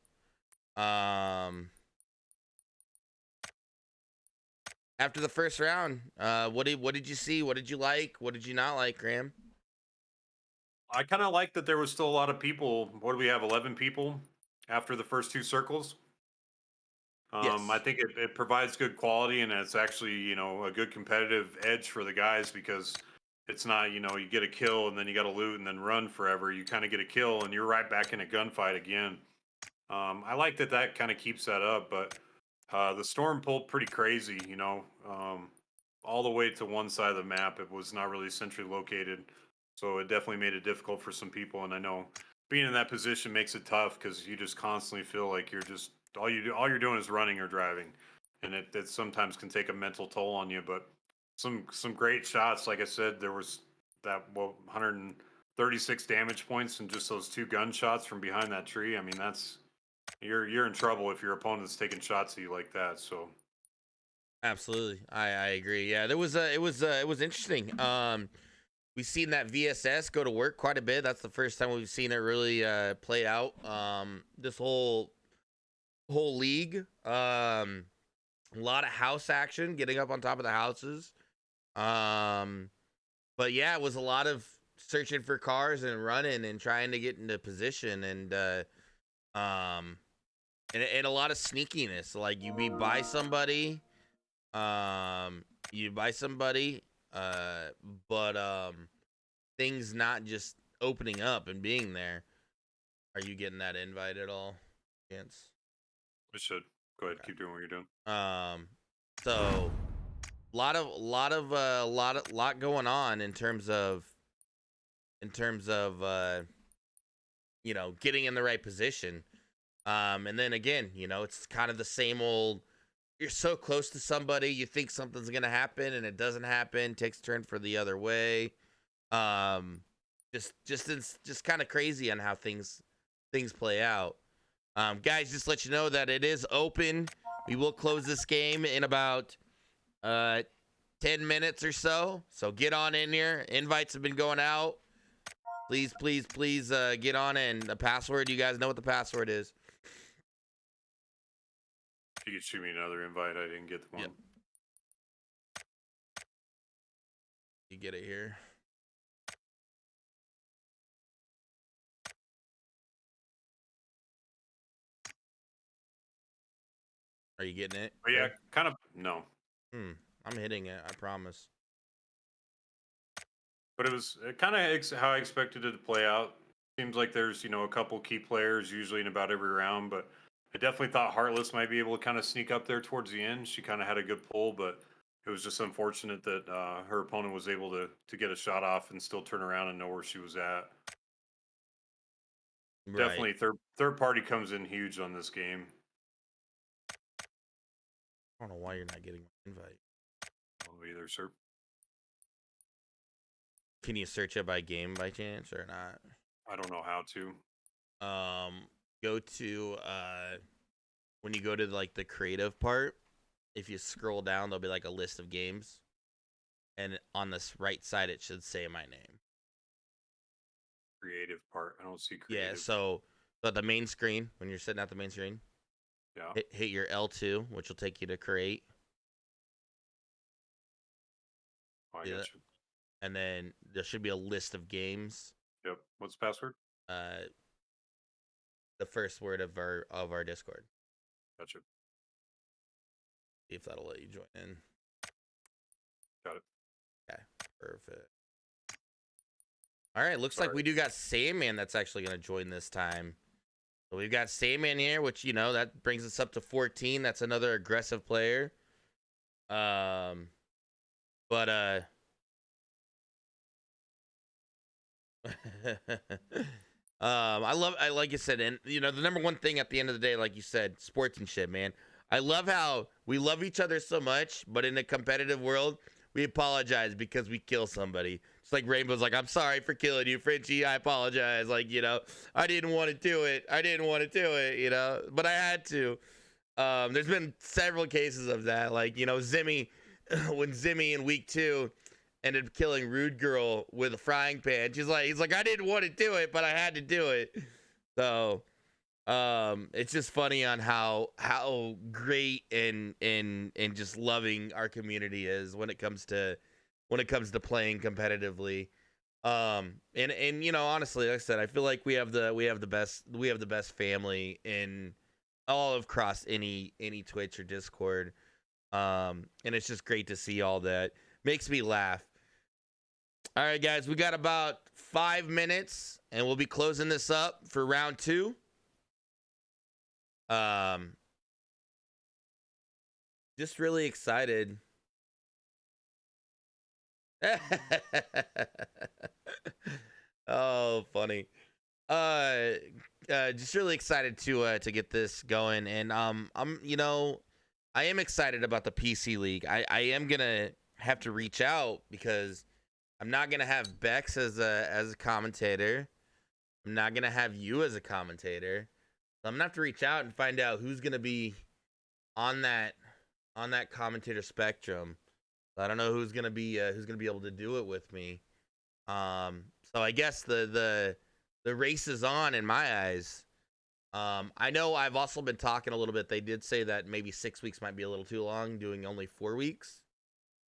After the first round, what did you see? What did you like? What did you not like, Graham? I kind of like that there was still a lot of people. What do we have? 11 people after the first two circles. I Yes. think it provides good quality, and it's actually a good competitive edge for the guys because it's not you get a kill and then you got to loot and then run forever. You kind of get a kill and you're right back in a gunfight again. I like that kind of keeps that up, but the storm pulled pretty crazy. all the way to one side of the map. It was not really centrally located, so it definitely made it difficult for some people. And I know being in that position makes it tough because you just constantly feel like you're just all you're doing is running or driving, and it sometimes can take a mental toll on you. But some great shots, like I said, there was that 136 damage points and just those two gunshots from behind that tree. I mean, that's you're in trouble if your opponent's taking shots at you like that. So Absolutely, I agree. Yeah, there was it was interesting. We've seen that VSS go to work quite a bit. That's the first time we've seen it really play out. This whole league. A lot of house action, getting up on top of the houses. Um, but yeah, it was a lot of searching for cars and running and trying to get into position um and a lot of sneakiness. Like you be by somebody, um, you buy somebody, uh, but things not just opening up and being there. Are you getting that invite at all? Chance? we should go ahead, Okay. keep doing what you're doing. So lot going on in terms of getting in the right position. And then again, it's kind of the same old. You're so close to somebody, you think something's gonna happen, and it doesn't happen. Takes a turn for the other way. Um, just kind of crazy on how things play out. Guys, just let you know that it is open. We will close this game in about uh 10 minutes or so. So get on in here. Invites have been going out. Please, please, please get on in. The password, you guys know what the password is. If you could shoot me another invite, I didn't get the one. Yep. You get it here. Are you getting it? But yeah, kind of no. I'm hitting it, I promise. But it was kind of how I expected it to play out. Seems like there's a couple key players usually in about every round, but I definitely thought Heartless might be able to kind of sneak up there towards the end. She kind of had a good pull, but it was just unfortunate that her opponent was able to get a shot off and still turn around and know where she was at. Right. Definitely third party comes in huge on this game. I don't know why you're not getting my invite. Either, sir. Can you search it by game by chance or not? I don't know how to. Go to when you go to like the creative part, if you scroll down, there'll be like a list of games, and on this right side it should say my name. Creative part. I don't see Yeah, creative. so at the main screen, when you're sitting at the main screen, Yeah. hit your L2, which will take you to create. Oh, I Yeah, got you. and then there should be a list of games. Yep. What's the password? The first word of our Discord. Gotcha. See if that'll let you join in. Got it. Okay, perfect. All right, looks like we do got Sandman that's actually going to join this time. So we've got Sandman here, which, that brings us up to 14. That's another aggressive player. But I like you said, and the number one thing at the end of the day, like you said, sportsmanship, man. I love how we love each other so much, but in a competitive world, we apologize because we kill somebody. It's like Rainbow's like, I'm sorry for killing you, Frenchie. I apologize. Like, I didn't want to do it. But I had to. There's been several cases of that. Like, Zimmy, when Zimmy in week 2 ended up killing Rude Girl with a frying pan. He's like, I didn't want to do it, but I had to do it. So, it's just funny on how great and just loving our community is when it comes to playing competitively. And honestly, like I said, I feel like we have the best family in all of cross any Twitch or Discord. And it's just great to see all that. Makes me laugh. All right, guys, we got about 5 minutes, and we'll be closing this up for round 2. Just really excited Oh, funny. Uh, just really excited to get this going, and I am excited about the PC League. I am gonna have to reach out because I'm not gonna have Bex as a commentator. I'm not gonna have you as a commentator. So I'm gonna have to reach out and find out who's gonna be on that commentator spectrum. I don't know who's gonna be able to do it with me. So I guess the race is on in my eyes. I know I've also been talking a little bit. They did say that maybe 6 weeks might be a little too long, doing only 4 weeks.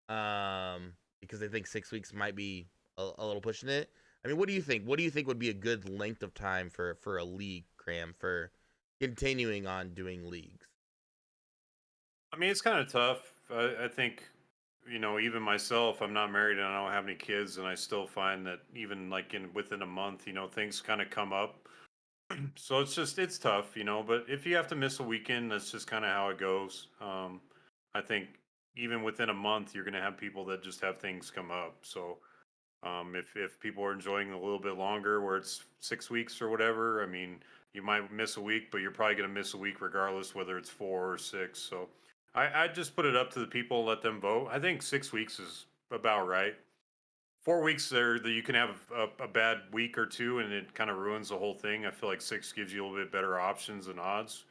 Because they think 6 weeks might be a little pushing it. I mean, what do you think? What do you think would be a good length of time for a league, Cram, for continuing on doing leagues? I mean, it's kind of tough. I think, even myself, I'm not married and I don't have any kids, and I still find that even like in within a month, things kind of come up. So it's tough, But if you have to miss a weekend, that's just kind of how it goes. I think even within a month, you're going to have people that just have things come up. So if people are enjoying a little bit longer, where it's 6 weeks or whatever, I mean, you might miss a week, but you're probably going to miss a week regardless, whether it's 4 or 6. So I just put it up to the people, let them vote. I think 6 weeks is about right. 4 weeks there that you can have a bad week or two, and it kind of ruins the whole thing. I feel like six gives you a little bit better options and odds.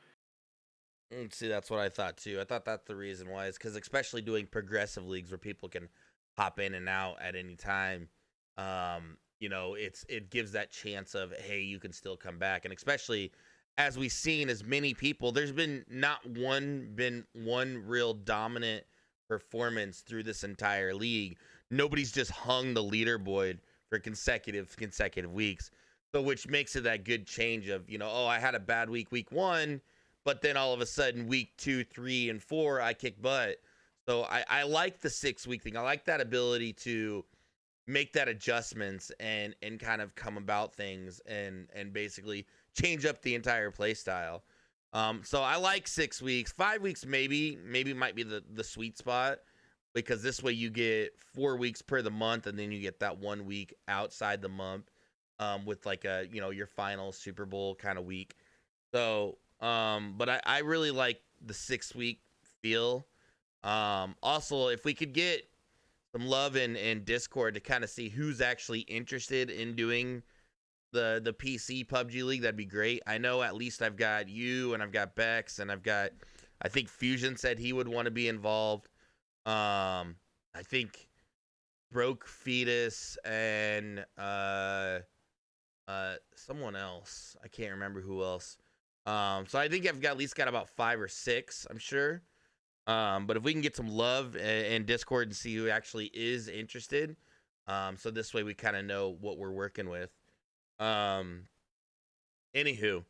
See, that's what I thought too. I thought that's the reason why is because especially doing progressive leagues where people can hop in and out at any time. It gives that chance of hey, you can still come back, and especially as we've seen, as many people, there's been one real dominant performance through this entire league. Nobody's just hung the leaderboard for consecutive weeks, so which makes it that good change of oh, I had a bad week one, but then all of a sudden week 2, 3, and 4 I kick butt. So I like the 6 week thing. I like that ability to make that adjustments and kind of come about things and basically change up the entire play style. So I like 6 weeks. 5 weeks maybe might be the sweet spot because this way you get 4 weeks per the month and then you get that 1 week outside the month with like a your final Super Bowl kind of week. So but I really like the 6 week feel. Also, if we could get some love in Discord to kind of see who's actually interested in doing the PC PUBG League, that'd be great. I know at least I've got you and I've got Bex and I think Fusion said he would want to be involved. I think Broke Fetus and someone else. I can't remember who else. So I think I've got at least got about 5 or 6, I'm sure. But if we can get some love in Discord and see who actually is interested, so this way we kind of know what we're working with. Um, Anywho,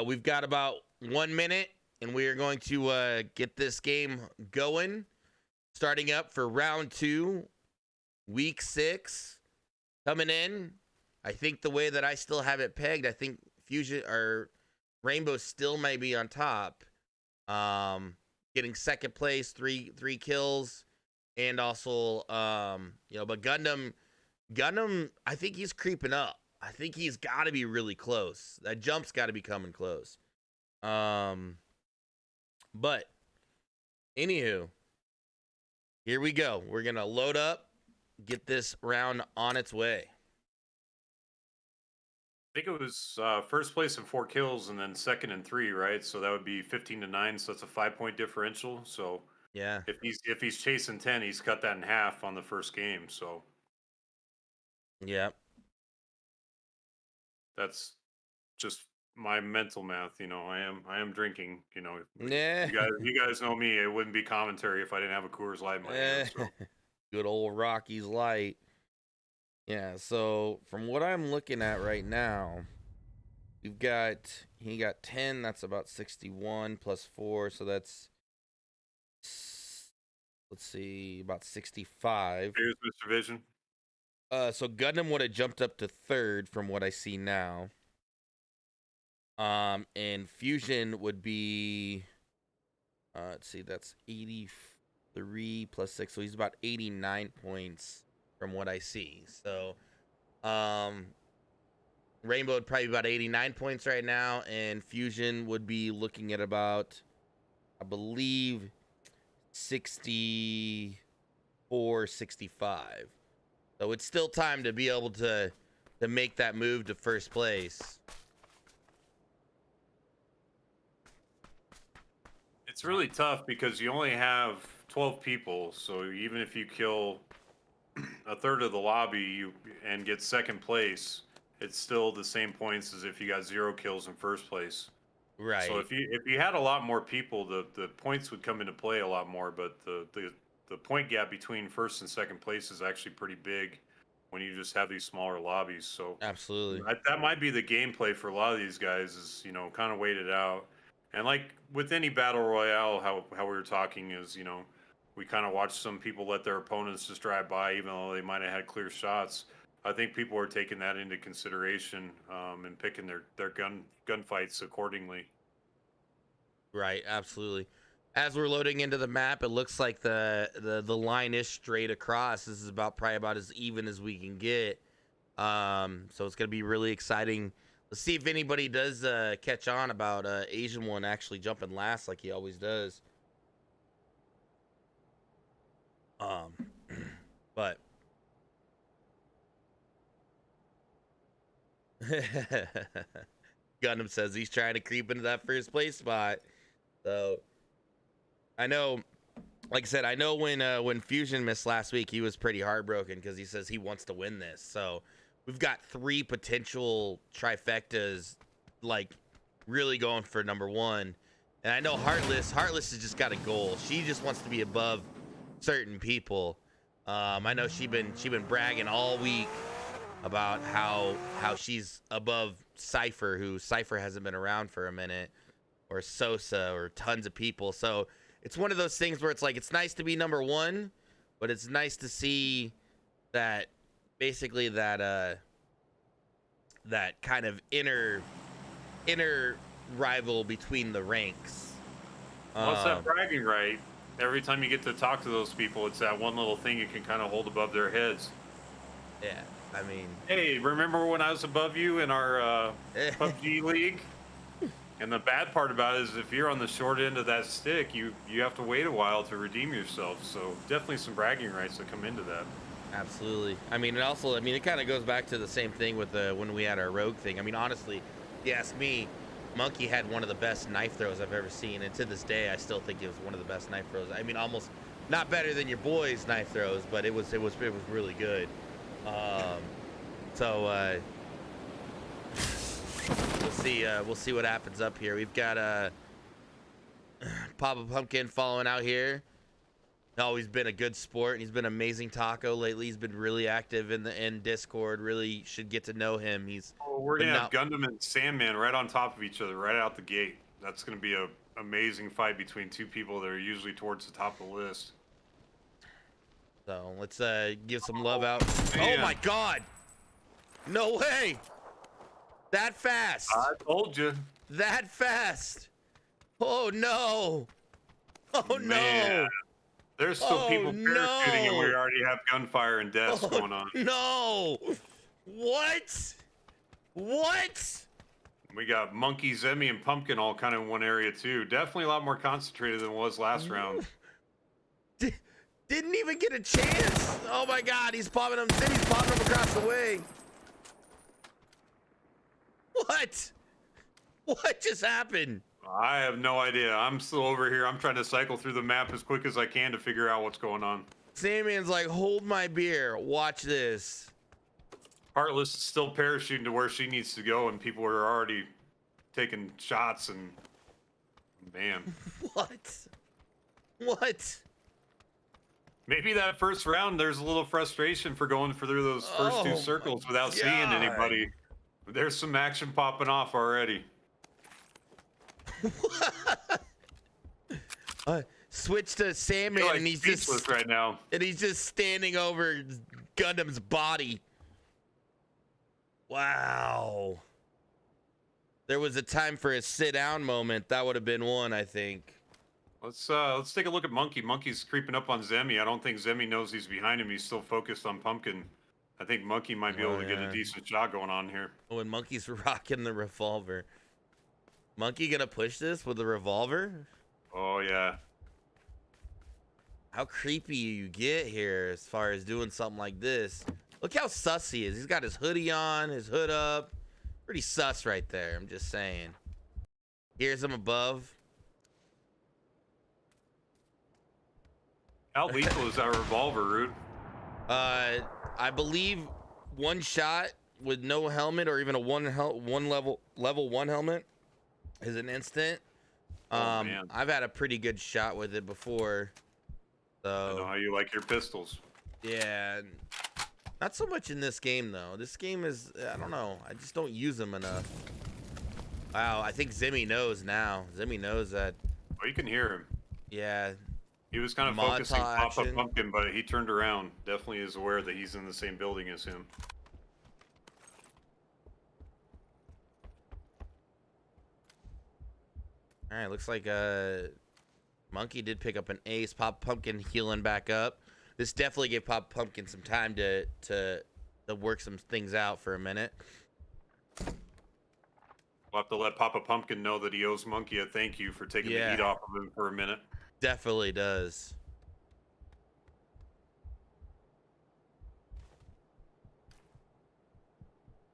we've got about 1 minute, and we are going to get this game going, starting up for round 2, week 6, coming in. I think the way that I still have it pegged, I think Fusion or Rainbow still may be on top. Getting second place, three kills, and also but Gundam, I think he's creeping up. I think he's got to be really close. That jump's got to be coming close. But anywho, here we go. We're gonna load up, get this round on its way. I think it was first place and 4 kills, and then second and 3, right? So that would be 15-9. So that's a 5 point differential. So Yeah. if he's chasing 10, he's cut that in half on the first game. So Yeah. that's just my mental math. I am drinking. Yeah. You guys know me. It wouldn't be commentary if I didn't have a Coors Light in my hand. So Good old Rocky's Light. Yeah, so from what I'm looking at right now, he got 10, that's about 61 plus 4, so that's let's see, about 65. here's Mr. Vision. So Gundam would have jumped up to third from what I see now. And Fusion would be let's see, that's 83 plus 6, so he's about 89 points from what I see. So, Rainbow would probably be about 89 points right now, and Fusion would be looking at about, I believe, 64, 65. So it's still time to be able to make that move to first place. It's really tough because you only have 12 people, so even if you kill a third of the lobby and get second place, it's still the same points as if you got 0 kills in first place. So Right. if you had a lot more people, the points would come into play a lot more. But the point gap between first and second place is actually pretty big when you just have these smaller lobbies. So Absolutely. that might be the gameplay for a lot of these guys is kind of wait it out. And like with any battle royale, how we were talking is we kind of watch some people let their opponents just drive by even though they might have had clear shots. I think people are taking that into consideration and picking their gunfights accordingly. Right, absolutely. As we're loading into the map, it looks like the line is straight across. This is probably about as even as we can get. So it's gonna be really exciting. Let's see if anybody does catch on about Asian one actually jumping last like he always does. Um, but Gundam says he's trying to creep into that first place spot. So I know, like I said, I know when Fusion missed last week, he was pretty heartbroken because he says he wants to win this. So we've got 3 potential trifectas, like really going for number 1. And I know Heartless has just got a goal. She just wants to be above certain people. I know she been bragging all week about how she's above Cypher, who Cypher hasn't been around for a minute, or Sosa, or tons of people. So it's one of those things where it's like it's nice to be number 1, but it's nice to see that basically that that kind of inner rival between the ranks. Well, it's that bragging right. Every time you get to talk to those people, it's that one little thing you can kind of hold above their heads. Yeah, I mean, Hey, remember when I was above you in our PUBG league? And the bad part about it is if you're on the short end of that stick, you have to wait a while to redeem yourself. So definitely some bragging rights that come into that. absolutely. I mean, it also, I mean, it kind of goes back to the same thing with when we had our rogue thing. I mean, honestly, if you ask me, Monkey had one of the best knife throws I've ever seen, and to this day, I still think it was one of the best knife throws. I mean, almost not better than your boy's knife throws, but it was really good. So we'll see what happens up here. We've got Papa Pumpkin following out here. Always been a good sport, and he's been amazing taco lately. He's been really active in Discord. Really should get to know him. He's Oh, we're been gonna have out. Gundam and Sandman right on top of each other, right out the gate. That's gonna be a amazing fight between 2 people that are usually towards the top of the list. So let's give some love out. Oh Man, my God! No way! That fast! I told you, That fast! Oh no! Oh man. no! There's still Oh people parachuting, and we no! already have gunfire and deaths Oh going on. no! What? What? We got Monkey, Zemi, and Pumpkin all kind of in one area too. Definitely a lot more concentrated than it was last round. Didn't even get a chance. Oh my God, he's popping him. He's popping him across the way. What? What just happened? I have no idea. I'm still over here. I'm trying to cycle through the map as quick as I can to figure out what's going on. Sandman's like, hold my beer. Watch this. Heartless is still parachuting to where she needs to go, and people are already taking shots. And man, What? What? maybe that first round there's a little frustration for going through those first 2 Oh circles my without seeing God. anybody. There's some action popping off already. Switch to Sandman, You're like and he's speechless just right now. standing over Gundam's body. Wow. There was a time for a sit down moment. That would have been one, I think. Let's take a look at Monkey. Monkey's creeping up on Zemi. I don't think Zemi knows he's behind him. He's still focused on Pumpkin. I think Monkey might be able Oh to get a yeah. decent shot going on here. When Monkey's rocking the revolver. Monkey gonna push this with the revolver? Oh yeah. How creepy you get here as far as doing something like this. Look how sus he is. He's got his hoodie on, his hood up. Pretty sus right there, I'm just saying. Here's him above. How lethal is that revolver, Rude? I believe one shot with no helmet or even a one level one helmet is an instant. Oh man. I've had a pretty good shot with it before. I know So how you like your pistols. yeah, not so much in this game though. This game is, I don't know, I just don't use them enough. Wow, I think Zimmy knows now. Zimmy knows that. Oh, you can hear him. Yeah, He was kind of Mata focusing Papa action. Pumpkin, but he turned around. Definitely is aware that he's in the same building as him. All right, looks like Monkey did pick up an ace. Pop Pumpkin healing back up. This definitely gave Pop Pumpkin some time to work some things out for a minute. We'll have to let Papa Pumpkin know that he owes Monkey a thank you for taking the heat Yeah, off of him for a minute. definitely does.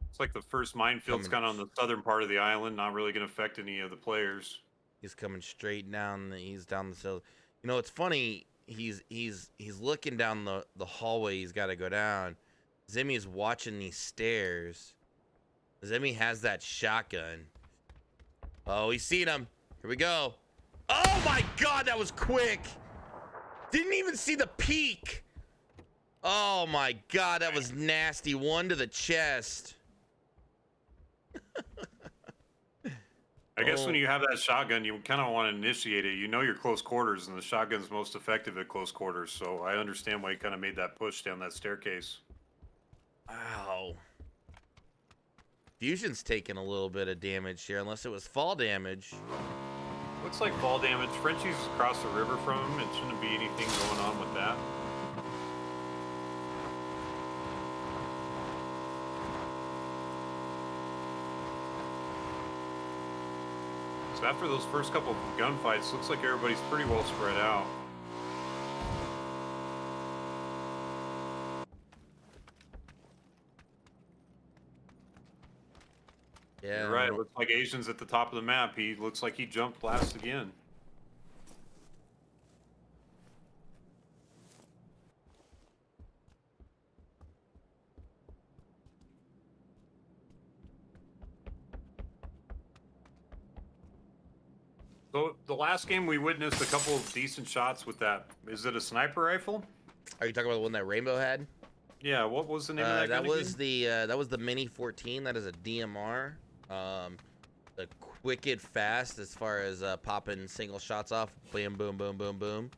It's like the first minefield's Coming, kind of on the southern part of the island, not really going to affect any of the players. he's coming straight down. He's down the hill. You know, it's funny. He's looking down the hallway. He's got to go down. Zimmy's watching these stairs. Zimmy has that shotgun. Oh, he's seen him. Here we go. Oh my God, that was quick. Didn't even see the peak. Oh my God, that was nasty. One to the chest. I guess when you have that shotgun, you kind of want to initiate it. You know your close quarters, and the shotgun's most effective at close quarters. So I understand why you kind of made that push down that staircase. Wow. Fusion's taking a little bit of damage here, unless it was fall damage. Looks like fall damage. Frenchie's across the river from him. It shouldn't be anything going on with that. So after those first couple of gunfights, looks like everybody's pretty well spread out. Yeah. You're right. It looks like Asian's at the top of the map. He looks like he jumped last again. So the last game we witnessed a couple of decent shots with that. Is it a sniper rifle? Are you talking about the one that Rainbow had? Yeah. What was the name of that gun That was the Mini 14. That is a DMR. The wicked fast as far as popping single shots off. Bam, boom, boom, boom, boom.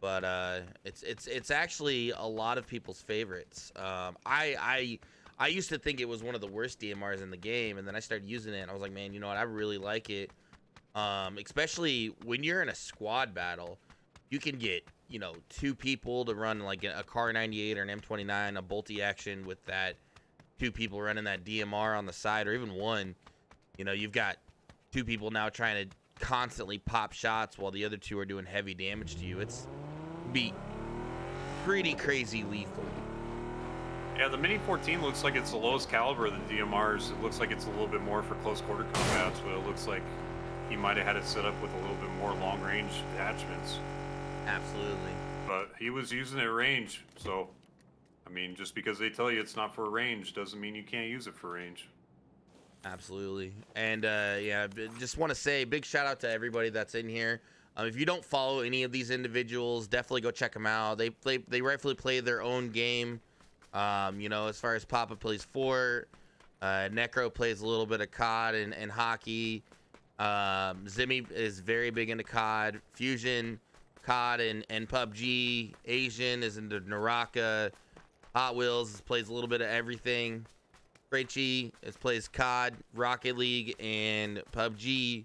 But it's actually a lot of people's favorites. I used to think it was one of the worst DMRs in the game, and then I started using it, and I was like, man, you know what? I really like it. Especially when you're in a squad battle, you can get, you know, two people to run like a Car 98 or an M29, a bolty action with that, two people running that DMR on the side, or even one. You know, you've got two people now trying to constantly pop shots while the other two are doing heavy damage to you. It's be pretty crazy lethal. Yeah, the Mini 14 looks like it's the lowest caliber of the DMRs. It looks like it's a little bit more for close quarter combats, but it looks like he might have had it set up with a little bit more long range attachments. Absolutely. But he was using it at range, so I mean, just because they tell you it's not for range doesn't mean you can't use it for range. Absolutely. And yeah, just want to say big shout out to everybody that's in here. If you don't follow any of these individuals, definitely go check them out. They rightfully play their own game. You know, as far as Papa plays Fort, Necro plays a little bit of COD and hockey. Zimmy is very big into COD. Fusion, COD and PUBG. Asian is into Naraka. Hot Wheels plays a little bit of everything. Frenchie plays COD, Rocket League, and PUBG.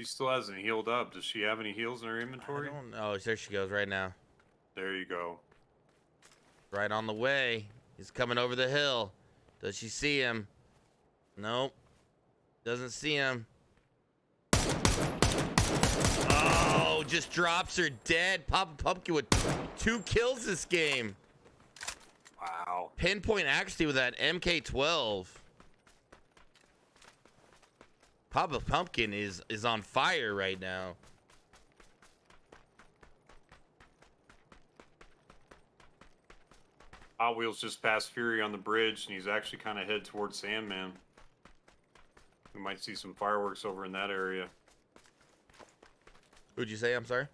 She still hasn't healed up. Does she have any heals in her I inventory? don't know. There she goes right now. There you go. Right on the way. He's coming over the hill. Does she see him? Nope. Doesn't see him. Oh, just drops her dead. Papa Pumpkin with 2 kills this game. Wow. Pinpoint accuracy with that MK12. Papa Pumpkin is on fire right now. Hot Wheels just passed Fury on the bridge, and he's actually kind of head towards Sandman. We might see some fireworks over in that area. Who'd you say? I'm sorry.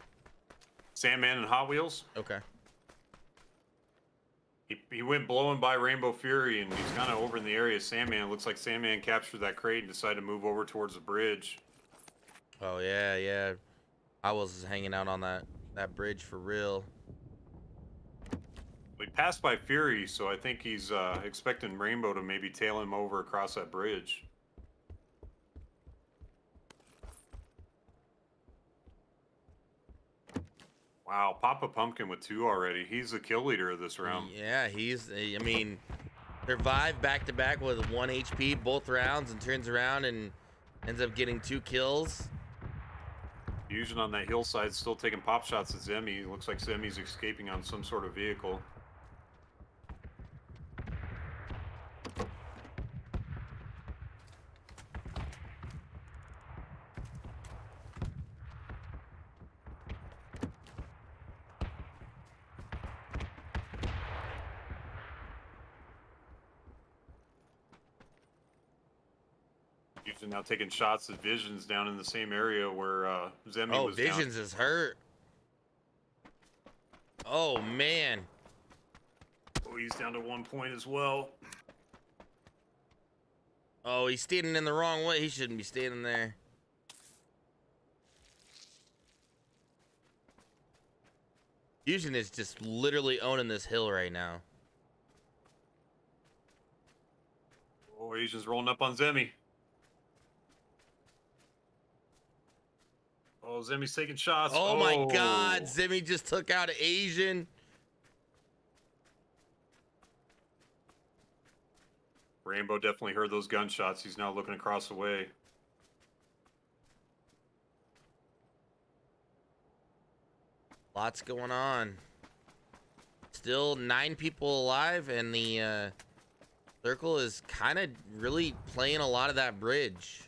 Sandman and Hot Wheels. Okay. He went blowing by Rainbow Fury, and he's kind of over in the area. Sandman, looks like Sandman captured that crate and decided to move over towards the bridge. Oh yeah. I was hanging out on that bridge for real. He passed by Fury, so I think he's expecting Rainbow to maybe tail him over across that bridge. Wow, Papa Pumpkin with 2 already. He's the kill leader of this round. Yeah, I mean, survived back to back with 1 HP both rounds and turns around and ends up getting 2 kills. Fusion on that hillside still taking pop shots at Zemi. Looks like Zemi's escaping on some sort of vehicle. Fusion now taking shots at Visions down in the same area where Zemi was down. Visions is hurt. Oh man. Oh, he's down to 1 point as well. Oh, he's standing in the wrong way. He shouldn't be standing there. Fusion is just literally owning this hill right now. Oh, Asian's rolling up on Zemi. Oh, Zemi's taking shots. Oh my God, Zemi just took out Asian. Rainbow definitely heard those gunshots. He's now looking across the way. Lots going on. Still 9 people alive, and the circle is kind of really playing a lot of that bridge.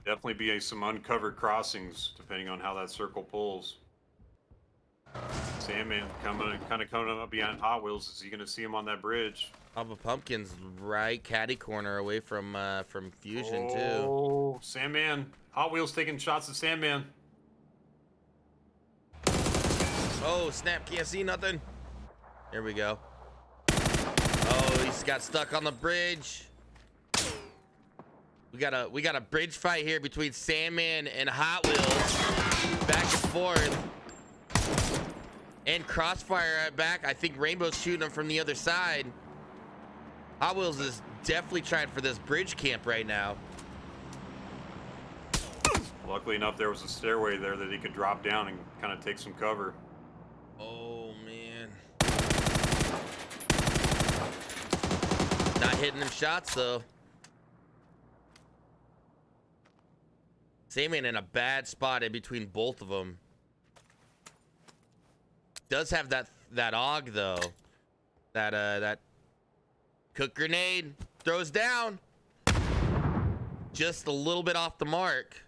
Definitely be some uncovered crossings depending on how that circle pulls. Sandman kind of coming up behind Hot Wheels. Is he going to see him on that bridge? Papa Pumpkin's right caddy corner away from Fusion too. Oh, Sandman! Hot Wheels taking shots at Sandman. Oh snap! Can't see nothing. There we go. Oh, he's got stuck on the bridge. We got a bridge fight here between Sandman and Hot Wheels, back and forth, and Crossfire at back. I think Rainbow's shooting him from the other side. Hot Wheels is definitely trying for this bridge camp right now. Luckily enough, there was a stairway there that he could drop down and kind of take some cover. Oh man, not hitting them shots though. Sandman in a bad spot in between both of them. Does have that AUG though. That cook grenade throws down. Just a little bit off the mark.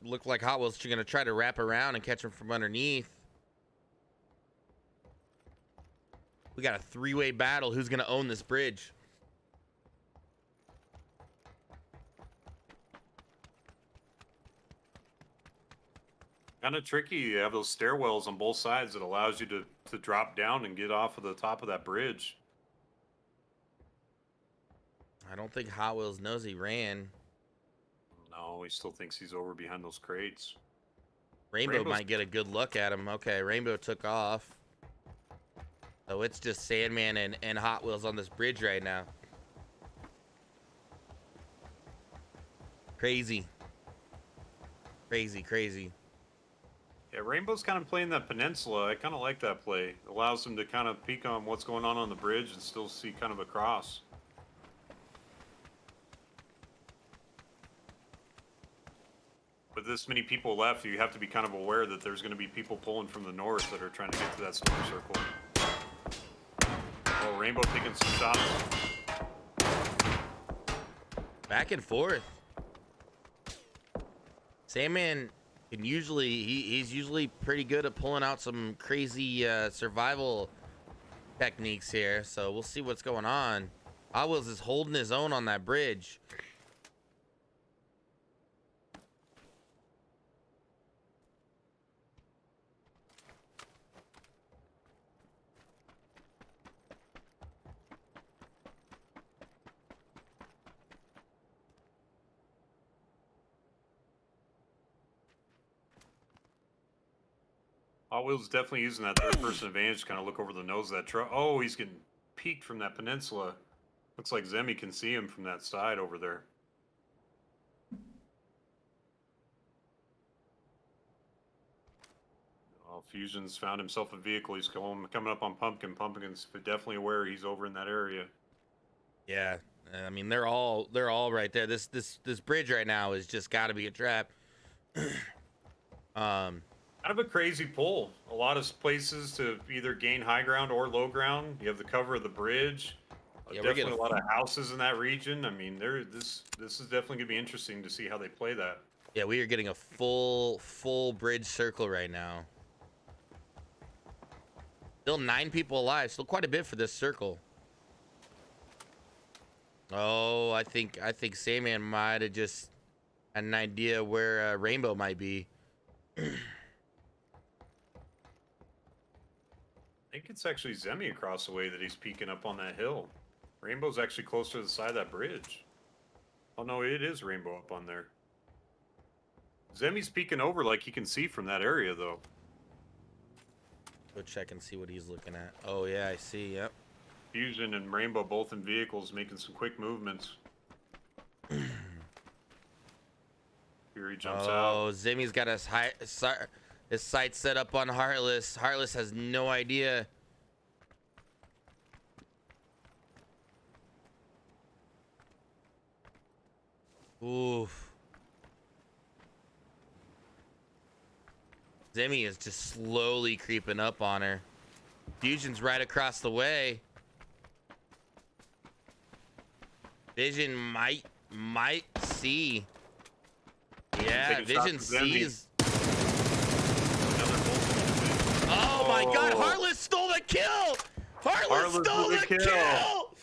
Look like Hot Wheels are gonna try to wrap around and catch him from underneath. We got a 3-way battle. Who's gonna own this bridge? Kind of tricky. You have those stairwells on both sides that allows you to drop down and get off of the top of that bridge. I don't think Hot Wheels knows he ran. No, he still thinks he's over behind those crates. Rainbow might get a good look at him. Okay, Rainbow took off. So it's just Sandman and Hot Wheels on this bridge right now. Crazy. Crazy, crazy. Yeah, Rainbow's kind of playing that peninsula. I kind of like that play. It allows them to kind of peek on what's going on the bridge and still see kind of across. With this many people left, you have to be kind of aware that there's going to be people pulling from the north that are trying to get to that storm circle. Oh, Rainbow taking some shots. Back and forth. Sandman can usually he's usually pretty good at pulling out some crazy survival techniques here. So we'll see what's going on. Hot Wheels is holding his own on that bridge. Hot Wheels is definitely using that third person advantage to kind of look over the nose of that truck. Oh, he's getting peeked from that peninsula. Looks like Zemi can see him from that side over there. Oh, Fusion's found himself a vehicle. He's coming up on Pumpkin. Pumpkin's definitely aware he's over in that area. Yeah, I mean they're all right there. This bridge right now is just got to be a trap. Kind of a crazy pull. A lot of places to either gain high ground or low ground. You have the cover of the bridge. Yeah, Definitely a lot of houses in that region. I mean, this is definitely gonna be interesting to see how they play that. Yeah, we are getting a full bridge circle right now. Still 9 people alive. Still quite a bit for this circle. Oh, I think Sandman might have just had an idea where Rainbow might be. I think it's actually Zemi across the way that he's peeking up on that hill. Rainbow's actually closer to the side of that bridge. Oh no, it is Rainbow up on there. Zemi's peeking over like he can see from that area though. Go check and see what he's looking at. Oh yeah, I see. Yep. Fusion and Rainbow both in vehicles making some quick movements. Fury jumps out. Oh, Zemi's got his sights set up on Heartless. Heartless has no idea. Oof. Zemi is just slowly creeping up on her. Fusion's right across the way. Vision might see. Yeah, Vision sees. Oh my God! Heartless stole the kill. Heartless stole the kill.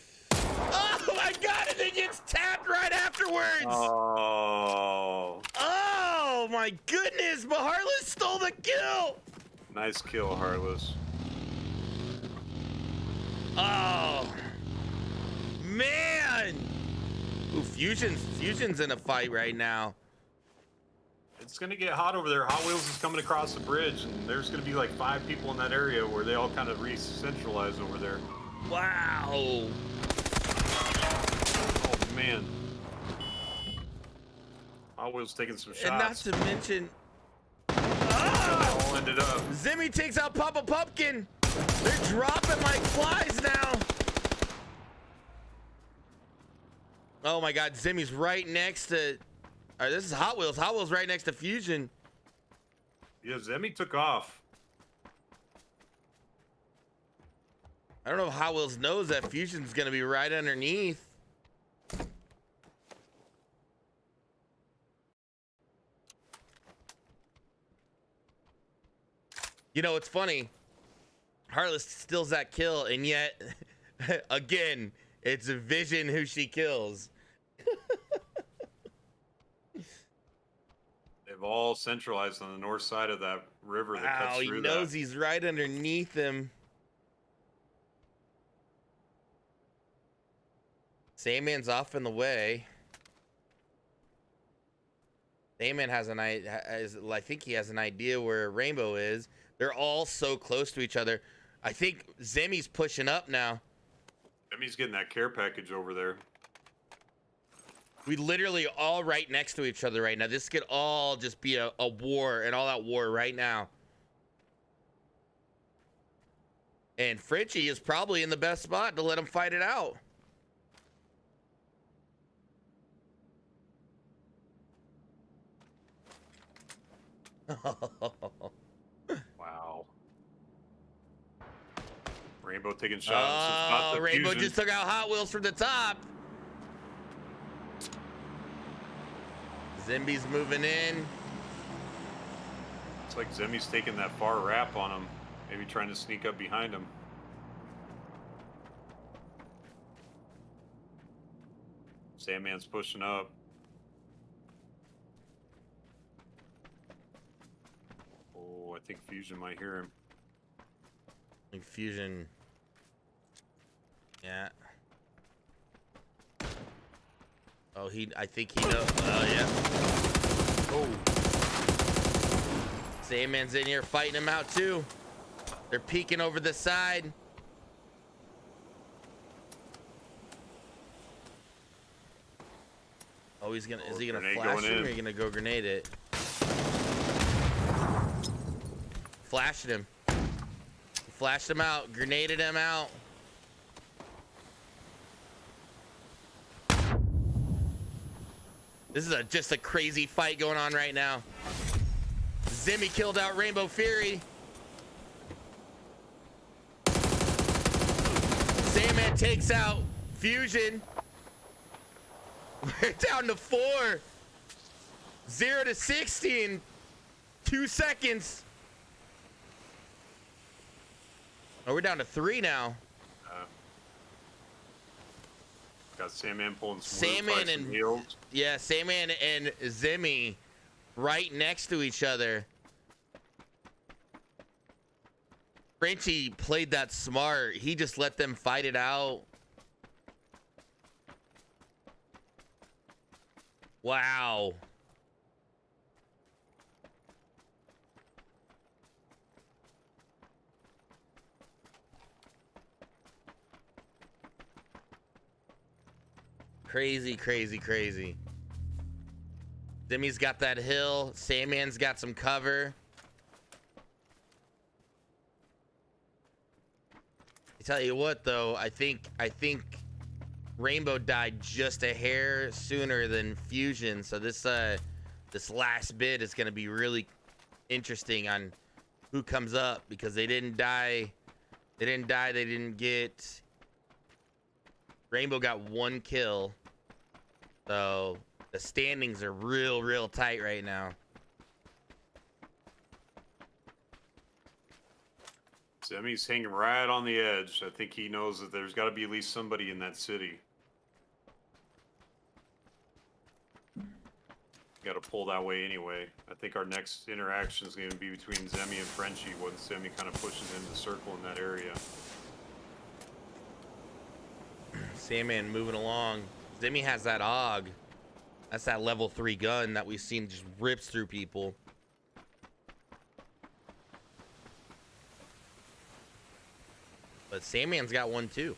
Oh my God! And it gets tapped right afterwards. Oh. Oh my goodness! But Heartless stole the kill. Nice kill, Heartless. Oh man! Ooh, Fusion's in a fight right now. It's gonna get hot over there. Hot Wheels is coming across the bridge, and there's gonna be like 5 people in that area where they all kind of re-centralize over there. Wow! Oh man! Hot Wheels taking some shots. And not to mention, All ended up. Zemi takes out Papa Pumpkin. They're dropping like flies now. Oh my God, Zemi's right next to. This is Hot Wheels. Hot Wheels right next to Fusion. Yeah, Zemi took off. I don't know if Hot Wheels knows that Fusion's gonna be right underneath. You know, it's funny. Heartless steals that kill, and yet, again, it's Vision who she kills. They've all centralized on the north side of that river that cuts Wow, he through knows that. he's right underneath him. Sandman's off in the way. Sandman has an I think he has an idea where Rainbow is. They're all so close to each other. I think Zemi's pushing up now. Zemi's getting that care package over there. We literally all right next to each other right now. This could all just be a war, an all-out war right now. And Fritchie is probably in the best spot to let him fight it out. Wow. Rainbow taking shots. It's not Oh, the Rainbow fusion. just took out Hot Wheels from the top. Zimby's moving in. It's like Zemi's taking that far wrap on him. Maybe trying to sneak up behind him. Sandman's pushing up. Oh, I think Fusion might hear him. I think Fusion. Yeah. Oh, I think he knows. Oh, yeah. Oh. Sandman's in here fighting him out, too. They're peeking over the side. Oh, is he gonna flash him or is he gonna go grenade it? Flashed him. Flashed him out, grenaded him out. This is just a crazy fight going on right now. Zimmy killed out Rainbow Fury. Sandman takes out Fusion. We're down to 4. 0 to 60 in 2 seconds. Oh, we're down to 3 now. Got Sandman pulling some Sandman and heels. Yeah, Sandman and Zimmy right next to each other. Frenchie played that smart. He just let them fight it out. Wow. Crazy, crazy, crazy. Zimmy's got that hill. Sandman's got some cover. I tell you what, though, I think Rainbow died just a hair sooner than Fusion, so this last bit is going to be really interesting on who comes up because they didn't die. They didn't get. Rainbow got 1 kill, so the standings are real tight right now. Zemi's hanging right on the edge. I think he knows that there's got to be at least somebody in that city. Got to pull that way anyway. I think our next interaction is going to be between Zemi and Frenchie once Zemi kind of pushes into the circle in that area. Sandman moving along. Zemi has that AUG. That's that level 3 gun that we've seen just rips through people. But Sandman's got one too.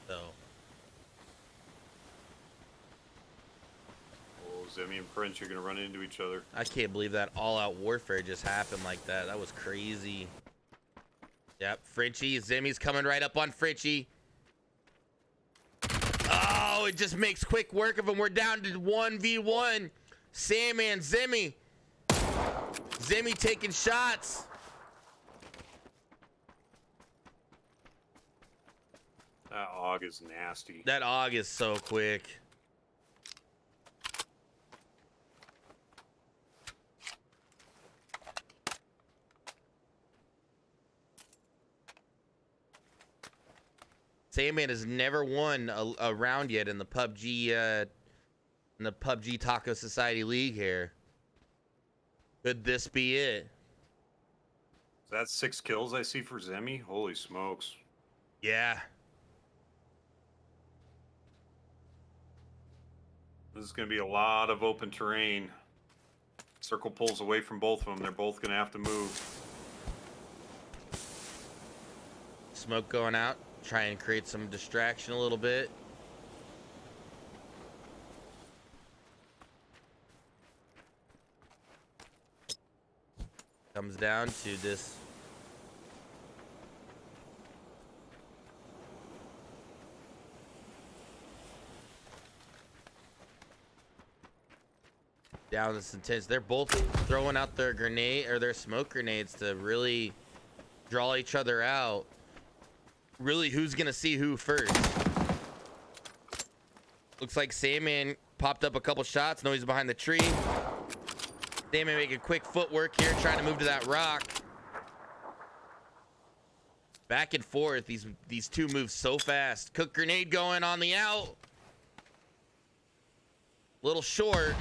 So. Oh, Zemi and Frenchie are going to run into each other. I can't believe that all-out warfare just happened like that. That was crazy. Yep, Frenchie. Zemi's coming right up on Frenchie. Oh, it just makes quick work of him. We're down to 1v1. Sandman, Zemi. Zemi taking shots. That AUG is nasty. That AUG is so quick. Sandman has never won a round yet in the PUBG Taco Society League here. Could this be it? Is that 6 kills I see for Zemi? Holy smokes. Yeah. This is going to be a lot of open terrain. Circle pulls away from both of them. They're both going to have to move. smoke going out. Try and create some distraction a little bit. Comes down to this. Down this intense. They're both throwing out their grenade or their smoke grenades to really draw each other out. Really, who's gonna see who first? Looks like Sandman popped up a couple shots. No, he's behind the tree. Sandman making quick footwork here, trying to move to that rock. Back and forth. These two move so fast. Cook grenade going on the out. Little short.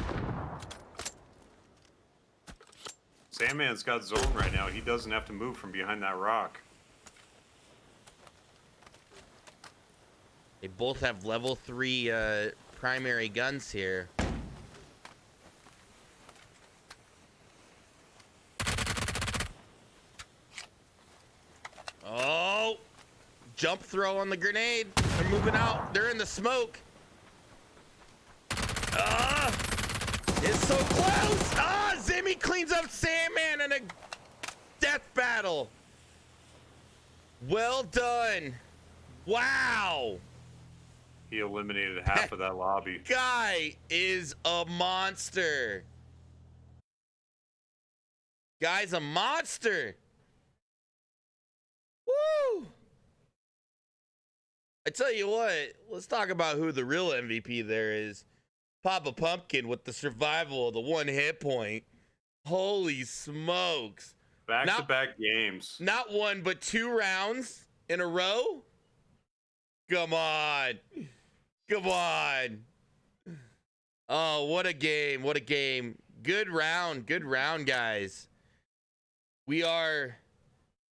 Sandman's got zone right now. He doesn't have to move from behind that rock. They both have level 3 primary guns here. Oh, jump throw on the grenade. They're moving out. They're in the smoke. It's so close. Zimmy cleans up Sandman in a death battle. Well done. Wow. He eliminated half of that lobby. Guy is a monster. Guy's a monster. Woo! I tell you what, let's talk about who the real MVP there is. Papa Pumpkin with the survival, the 1 hit point. Holy smokes. Back-to-back games. Not 1, but 2 rounds in a row? Come on. Come on. Oh, what a game. What a game. Good round. Good round, guys. We are...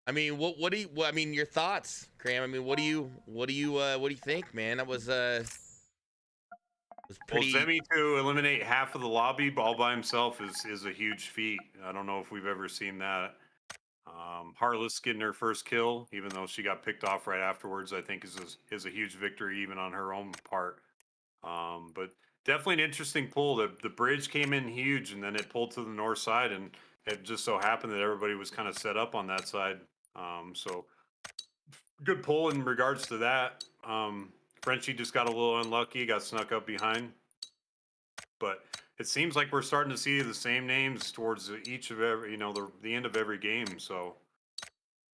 I mean, what do you... I mean, your thoughts, Cram? I mean, what do you think, man? That was pretty... Well, Zemi to eliminate half of the lobby all by himself is a huge feat. I don't know if we've ever seen that. Heartless getting her first kill, even though she got picked off right afterwards, I think is a huge victory even on her own part. But definitely an interesting pull. The bridge came in huge, and then it pulled to the north side, and it just so happened that everybody was kind of set up on that side. So good pull in regards to that. Frenchie just got a little unlucky, got snuck up behind. But it seems like we're starting to see the same names towards each of every, the end of every game. So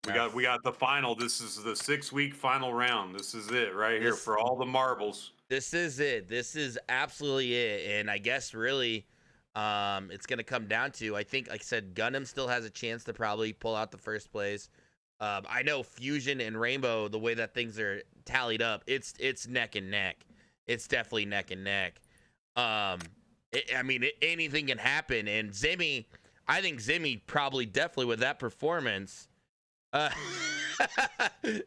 we got the final. This is the 6-week final round. This is it right here for all the marbles. This is it. This is absolutely it. And I guess really, it's gonna come down to, I think, like I said, Gundam still has a chance to probably pull out the first place. I know Fusion and Rainbow, the way that things are tallied up, it's neck and neck. It's definitely neck and neck. I mean, anything can happen. And Zimmy, I think Zimmy probably definitely with that performance.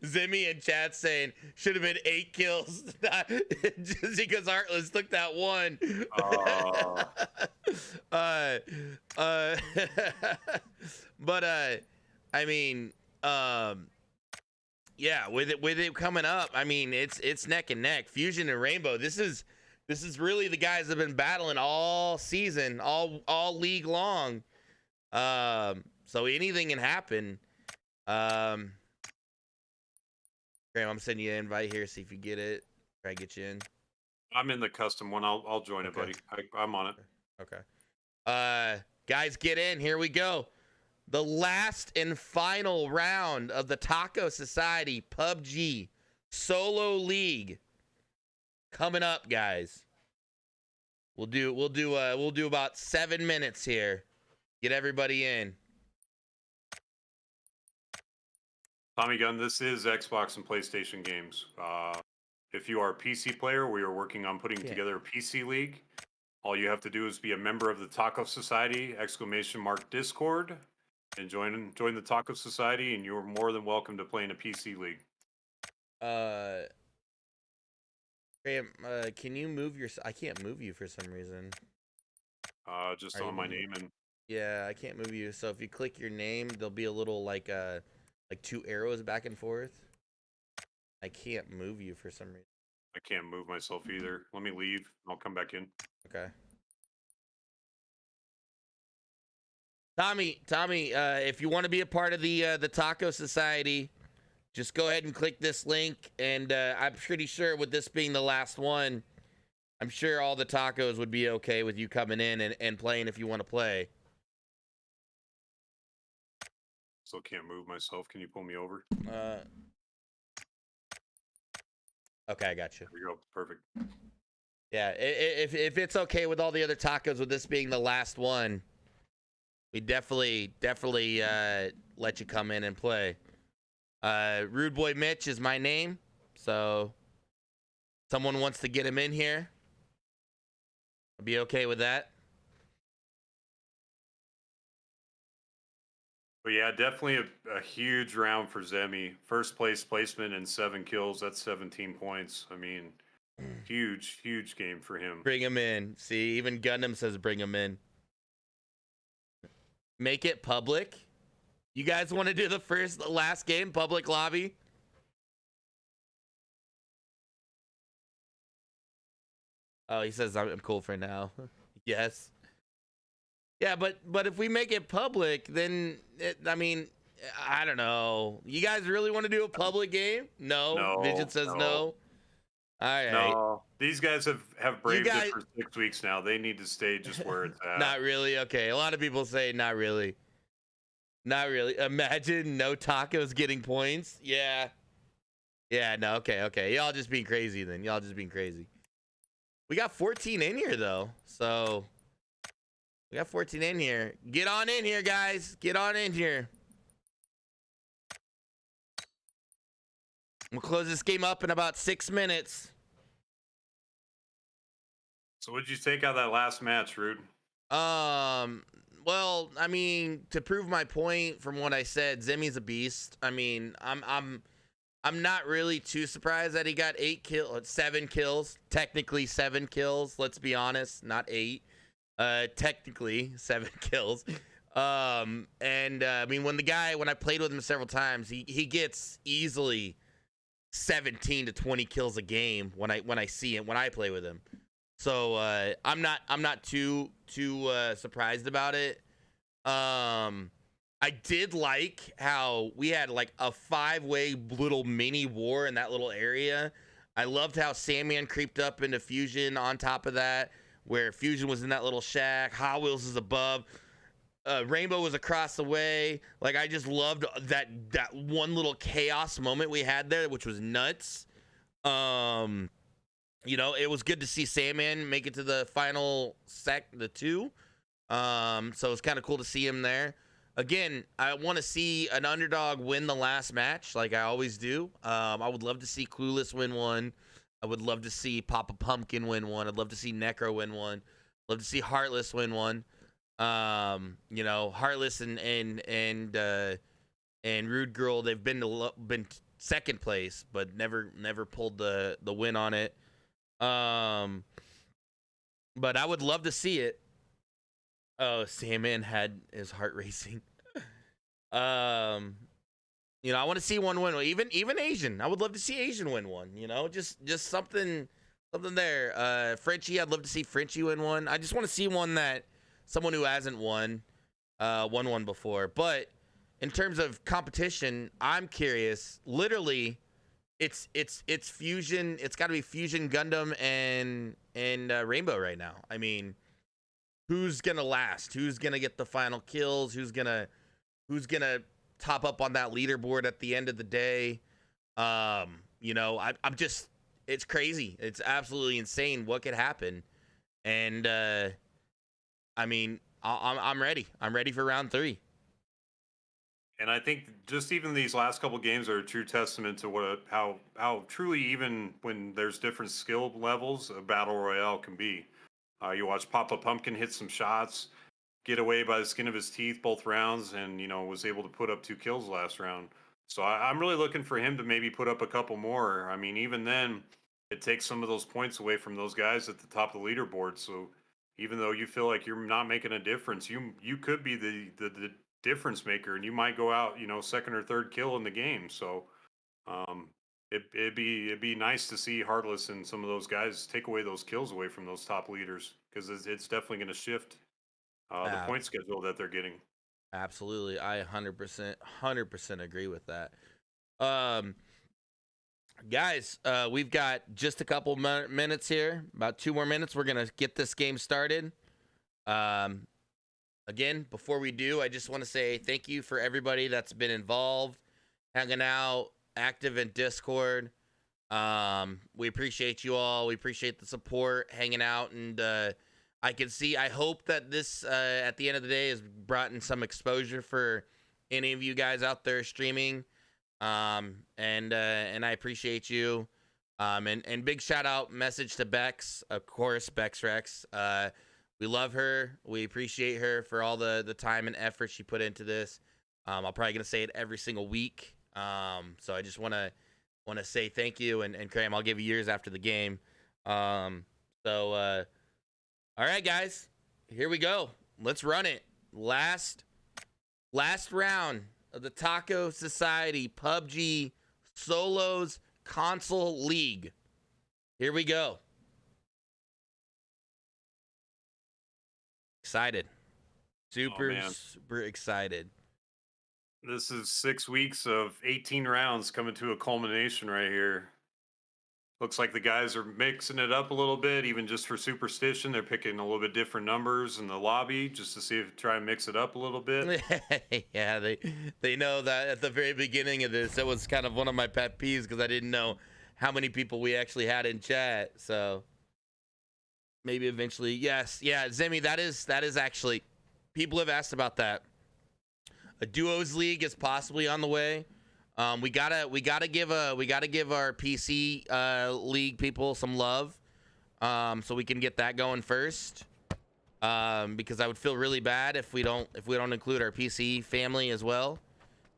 Zimmy and chat saying should have been 8 kills just because Heartless took that one. But I mean, yeah, with it coming up, I mean, it's neck and neck. Fusion and Rainbow. This is really the guys that have been battling all season, all league long. So anything can happen. Graham, I'm sending you an invite here. See if you get it. Try to get you in. I'm in the custom one. I'll join it, buddy. I'm on it. Okay. Guys, get in. Here we go. The last and final round of the Taco Society PUBG Solo League coming up, guys. We'll do about 7 minutes here. Get everybody in. Tommy Gun, this is Xbox and PlayStation games. If you are a PC player, we are working on putting together a PC league. All you have to do is be a member of the Taco Society, !Discord, and join the Taco Society, and you're more than welcome to play in a PC league. Graham, can you move your... I can't move you for some reason. Just on my name and... Yeah, I can't move you. So if you click your name, there'll be a little like 2 arrows back and forth. I can't move you for some reason. I can't move myself either. Let me leave. I'll come back in. Okay. Tommy, if you want to be a part of the Taco Society, just go ahead and click this link. And I'm pretty sure with this being the last one, I'm sure all the tacos would be okay with you coming in and playing if you want to play. Still can't move myself. Can you pull me over? Uh, okay, I got you. There we go. Perfect. Yeah, if it's okay with all the other tacos, with this being the last one, we definitely let you come in and play. Rude Boy Mitch is my name, so someone wants to get him in here. I'll be okay with that. But yeah, definitely a huge round for Zemi. First place placement and 7 kills. That's 17 points. I mean, huge game for him. Bring him in. See, even Gundam says bring him in. Make it public. You guys want to do the last game, public lobby? Oh, he says I'm cool for now. Yes. Yeah, but if we make it public, then I mean, I don't know. You guys really want to do a public game? No. Vision says no. All right. No, these guys have braved guys- it for 6 weeks now. They need to stay just where it's at. Not really. Okay. A lot of people say not really. Not really. Imagine no tacos getting points. Yeah. Yeah. No. Okay. Y'all just being crazy then. Y'all just being crazy. We got 14 in here though, so we got 14 in here. Get on in here, guys. Get on in here. We'll close this game up in about 6 minutes. So what'd you take out of that last match, Rude? Well, I mean, to prove my point from what I said, Zemi's a beast. I mean, I'm not really too surprised that he got 7 kills. Technically 7 kills, let's be honest, not 8. Technically 7 kills. I mean, when I played with him several times, he gets easily 17 to 20 kills a game when I see him, when I play with him. So I'm not too surprised about it. I did like how we had like a 5-way little mini war in that little area. I loved how Sandman creeped up into Fusion on top of that, where Fusion was in that little shack. Hot Wheels is above. Rainbow was across the way. Like, I just loved that one little chaos moment we had there, which was nuts. You know, it was good to see Sandman make it to the final the 2. So it's kind of cool to see him there. Again, I want to see an underdog win the last match, like I always do. I would love to see Clueless win one. I would love to see Papa Pumpkin win one. I'd love to see Necro win one. Love to see Heartless win one. You know, Heartless and Rude Girl, they've been second place, but never pulled the win on it. But I would love to see it. Oh, Sandman had his heart racing. You know, I want to see one win. Even Asian. I would love to see Asian win one. You know, just something there. Frenchie, I'd love to see Frenchie win one. I just want to see one that someone who hasn't won one before. But in terms of competition, I'm curious. Literally, it's Fusion. It's got to be Fusion, Gundam, and Rainbow right now. I mean, who's gonna last? Who's gonna get the final kills? Who's gonna top up on that leaderboard at the end of the day? You know, I'm just, it's crazy. It's absolutely insane what could happen. And I mean, I'm ready. I'm ready for round 3. And I think just even these last couple games are a true testament to how truly, even when there's different skill levels, a battle royale can be. You watch Papa Pumpkin hit some shots, get away by the skin of his teeth both rounds, and was able to put up 2 kills last round. So I'm really looking for him to maybe put up a couple more. I mean, even then, it takes some of those points away from those guys at the top of the leaderboard. So even though you feel like you're not making a difference, you could be the difference maker, and you might go out, second or third kill in the game. So It'd be nice to see Heartless and some of those guys take away those kills away from those top leaders because it's definitely going to shift the Uh, point schedule that they're getting. Absolutely. I 100% agree with that. Um, Guys, we've got just a couple minutes here, about 2 more minutes. We're going to get this game started. Um, Again, before we do, I just want to say thank you for everybody that's been involved, hanging out, active in Discord. We appreciate you all. We appreciate the support, hanging out, and I hope that this at the end of the day has brought in some exposure for any of you guys out there streaming. And I appreciate you. And big shout out message to Bex, of course, Bex Rex. We love her. We appreciate her for all the time and effort she put into this. I'm probably gonna say it every single week. So I just want to say thank you, and Graham, I'll give you yours after the game. So all right, guys, here we go. Let's run it. Last round of the Taco Society PUBG Solos Console League. Here we go. Excited. Super, Man, super excited. this is 6 weeks of 18 rounds coming to a culmination right here. Looks like the guys are mixing it up a little bit, even just for superstition. They're picking a little bit different numbers in the lobby just to see if try and mix it up a little bit. Yeah, they know that at the very beginning of this, that was kind of one of my pet peeves because I didn't know how many people we actually had in chat. So maybe eventually, yes, yeah, Zemi, that is actually, people have asked about that. A duos league is possibly on the way. We gotta give our PC league people some love, so we can get that going first. Because I would feel really bad if we don't include our PC family as well.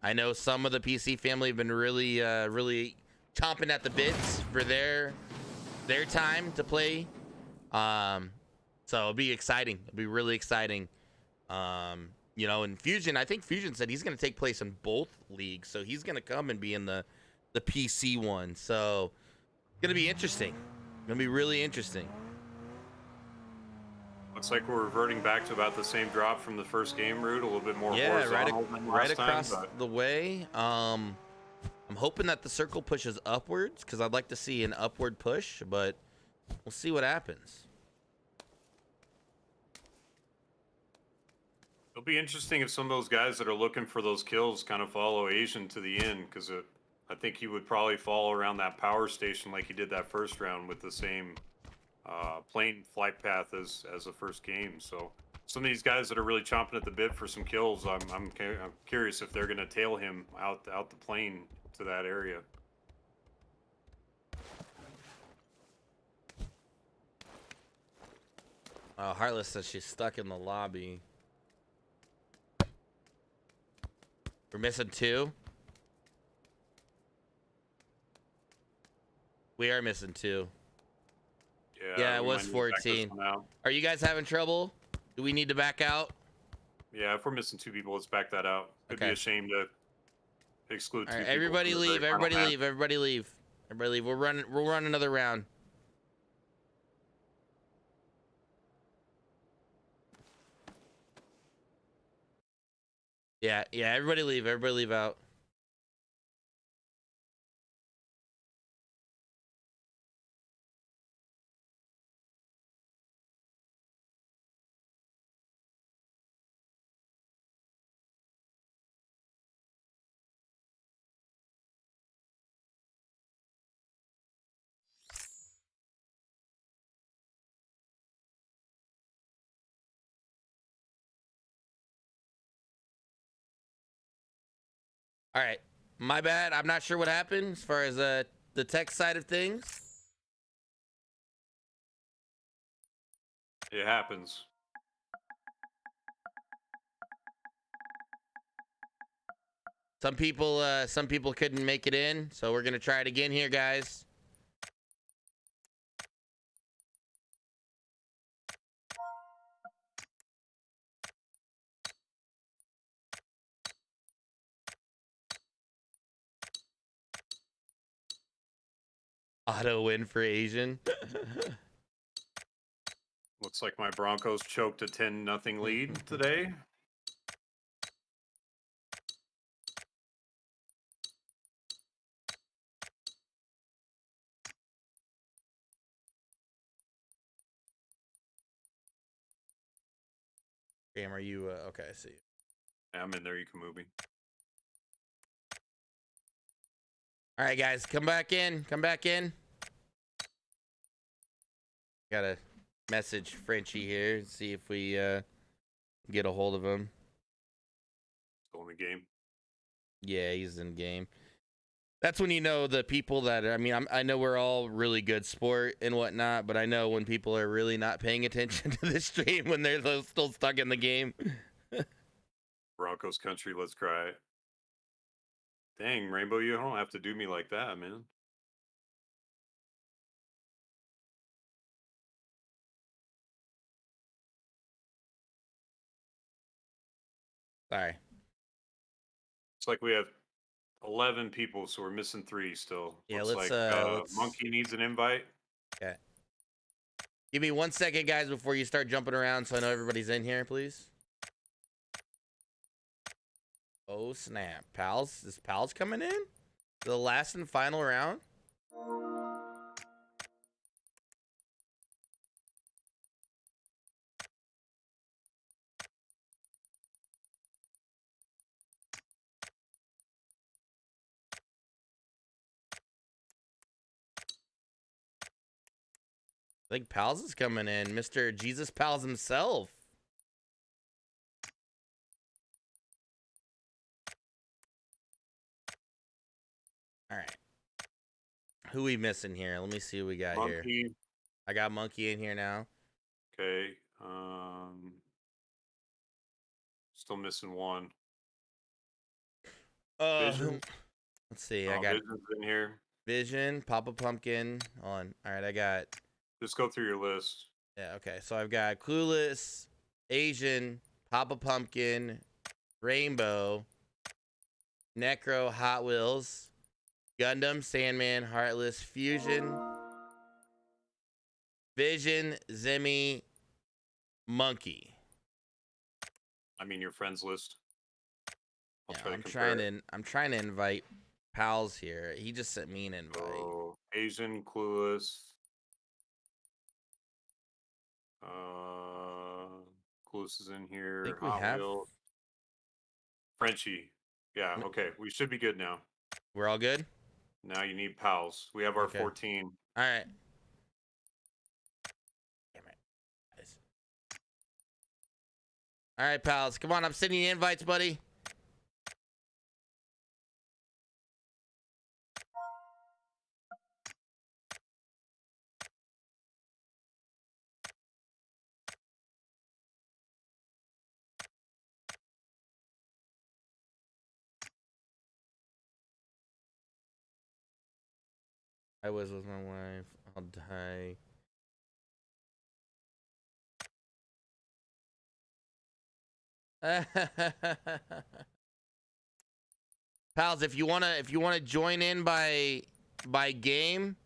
I know some of the PC family have been really chomping at the bits for their time to play. So it'll be exciting. It'll be really exciting. And Fusion, I think Fusion said he's going to take place in both leagues, so he's going to come and be in the PC one. So it's going to be interesting. Going to be really interesting. Looks like we're reverting back to about the same drop from the first game route, a little bit more Yeah, horizontal than right last across time. But the way. I'm hoping that the circle pushes upwards because I'd like to see an upward push, but we'll see what happens. it'll be interesting if some of those guys that are looking for those kills kind of follow Asian to the end, because I think he would probably fall around that power station like he did that first round with the same plane flight path as the first game. So some of these guys that are really chomping at the bit for some kills, I'm curious if they're going to tail him out the plane to that area. Heartless says she's stuck in the lobby. We're missing 2. We are missing 2. Yeah, it was 14. Are you guys having trouble? Do we need to back out? Yeah, if we're missing 2 people, let's back that out. It'd be a shame to exclude 2 people. Everybody leave. Everybody leave. Everybody leave. Everybody leave. We'll run another round. Yeah. Everybody leave. Everybody leave out. All right. My bad. I'm not sure what happened as far as the tech side of things. It happens. Some people couldn't make it in, so we're gonna try it again here, guys. Auto win for Asian. Looks like my Broncos choked a 10-0 lead today. Graham, are you okay? I see. Yeah, I'm in there. You can move me. All right, guys, come back in. Come back in. Gotta message Frenchie here. See if we get a hold of him. Still in the game. Yeah, he's in game. That's when you know the people that I mean. I know we're all really good sport and whatnot, but I know when people are really not paying attention to the stream when they're still stuck in the game. Broncos country, let's cry. Dang, Rainbow, you don't have to do me like that, man. Sorry. It's like we have 11 people, so we're missing 3 still. Yeah, Looks like let's. Monkey needs an invite. Okay. Give me 1 second, guys, before you start jumping around, so I know everybody's in here, please. Oh snap, pals! Is pals coming in? The last and final round. I think Pals is coming in. Mr. Jesus Pals himself. All right. Who we missing here? Let me see what we got here. Monkey. I got Monkey in here now. Okay. Still missing 1. Vision. Let's see. Oh, I got Vision's in here. Vision, Papa Pumpkin on. All right, I got. Just go through your list. Yeah, okay. So I've got Clueless, Asian, Papa Pumpkin, Rainbow, Necro, Hot Wheels, Gundam, Sandman, Heartless, Fusion, Vision, Zimmy, Monkey. I mean, your friends list. Yeah, I'm trying to invite Pals here. He just sent me an invite. Oh, Asian, Clueless. Clueless is in here. I think we Hot have. Wheel. Frenchie. Yeah, okay. We should be good now. We're all good? Now you need pals. We have our Okay. 14. All right. Damn it. Guys. All right, pals. Come on. I'm sending you invites, buddy. I was with my wife. I'll die. Pals, if you wanna join in by game,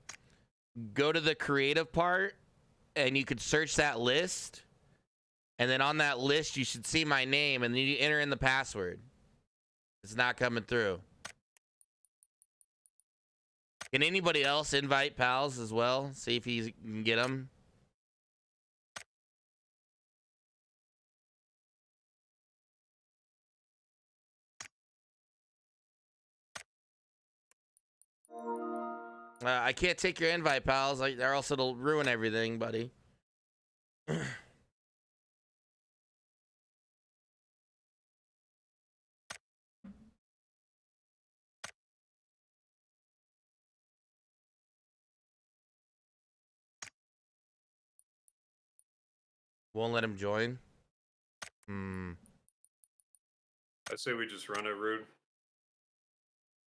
go to the creative part and you could search that list. And then on that list you should see my name and then you enter in the password. It's not coming through. Can anybody else invite Pals as well? See if he can get them. I can't take your invite, Pals, or else it'll ruin everything, buddy. Won't let him join. I say we just run it, Rude.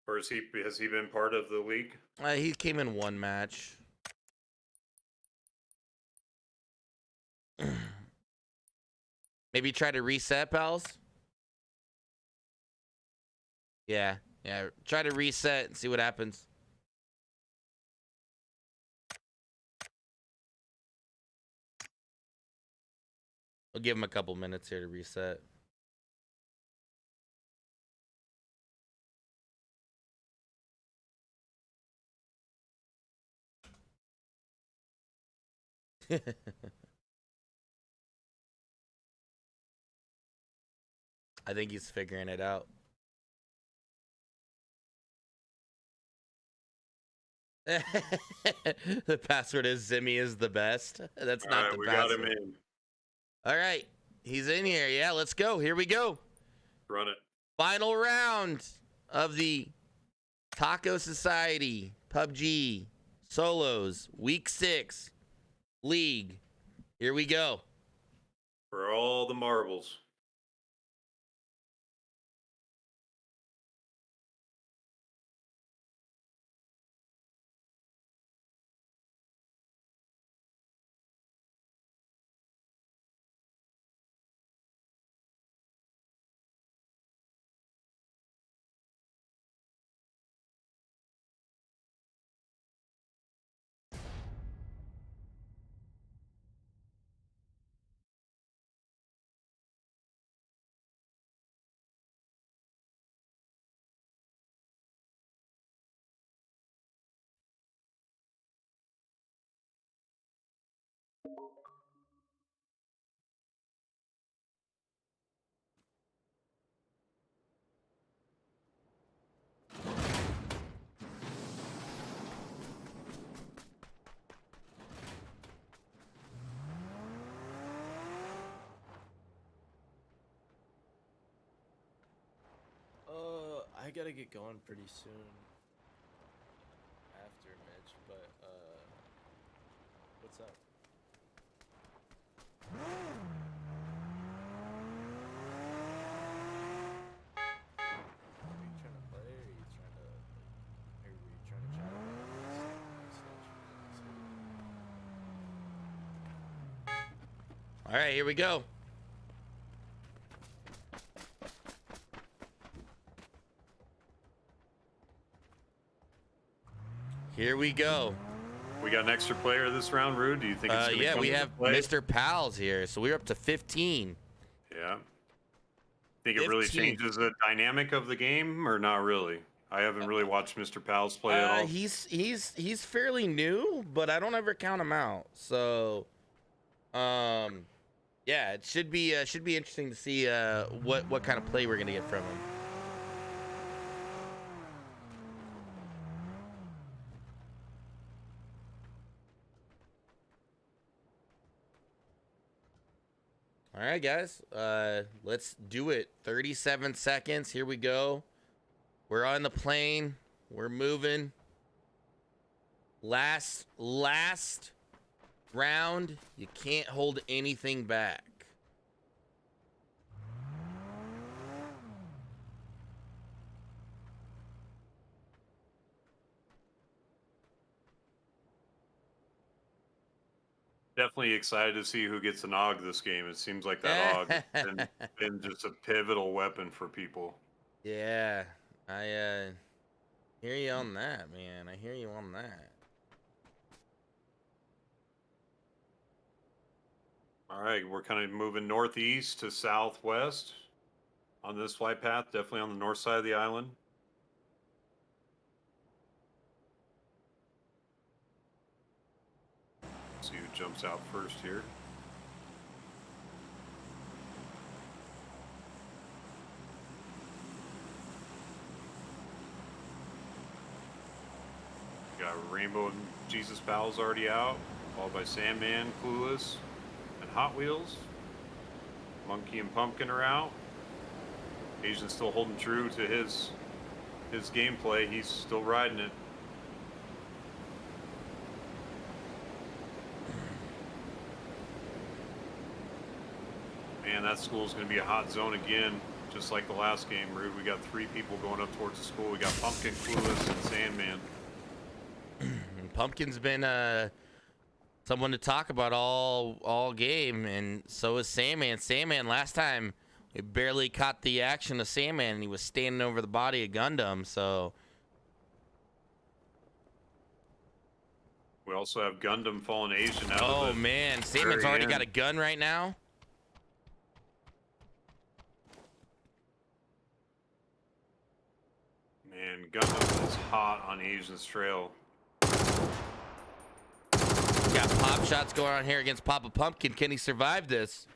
Or has he been part of the league? He came in one match. Maybe try to reset, Pals. Yeah. Try to reset and see what happens. I'll give him a couple minutes here to reset. I think he's figuring it out. The password is Zimmy is the best. That's All not right, the we got him password. in. All right. He's in here. Yeah, let's go. Here we go. Run it. Final round of the Taco Society PUBG Solos Week 6 League. Here we go. For all the marbles. I gotta get going pretty soon after Mitch, but what's up? Are you trying to play, or are you trying to, like, are you trying to chat about this stage for next week? All right, here we go. Here we go. We got an extra player this round, Rude. Do you think it's going to Yeah, come we into have play? Mr. Pals here, so we're up to 15. Yeah. Think it really 15. changes the dynamic of the game, or not really? I haven't really watched Mr. Pals play at all. He's fairly new, but I don't ever count him out. So, yeah, it should be interesting to see what kind of play we're gonna get from him. All right, guys, let's do it. 37 seconds. Here we go. We're on the plane. We're moving. Last round. You can't hold anything back. Definitely excited to see who gets an AUG this game. It seems like that AUG has been just a pivotal weapon for people. Yeah, I hear you on that, man. I hear you on that. All right, we're kind of moving northeast to southwest on this flight path, definitely on the north side of the island. See who jumps out first here. Got Rainbow and Jesus Pals already out, followed by Sandman, Clueless, and Hot Wheels. Monkey and Pumpkin are out. Asian's still holding true to his gameplay. He's still riding it. Man, that school's going to be a hot zone again, just like the last game, Rude. We got 3 people going up towards the school. We got Pumpkin, Clueless, and Sandman. And Pumpkin's been someone to talk about all game, and so is Sandman. Sandman last time we barely caught the action of Sandman, and he was standing over the body of Gundam. So We also have Gundam falling Asian out of the man, Sandman's already got a gun right now. hot on Asian's trail. Got pop shots going on here against Papa Pumpkin. Can he survive this?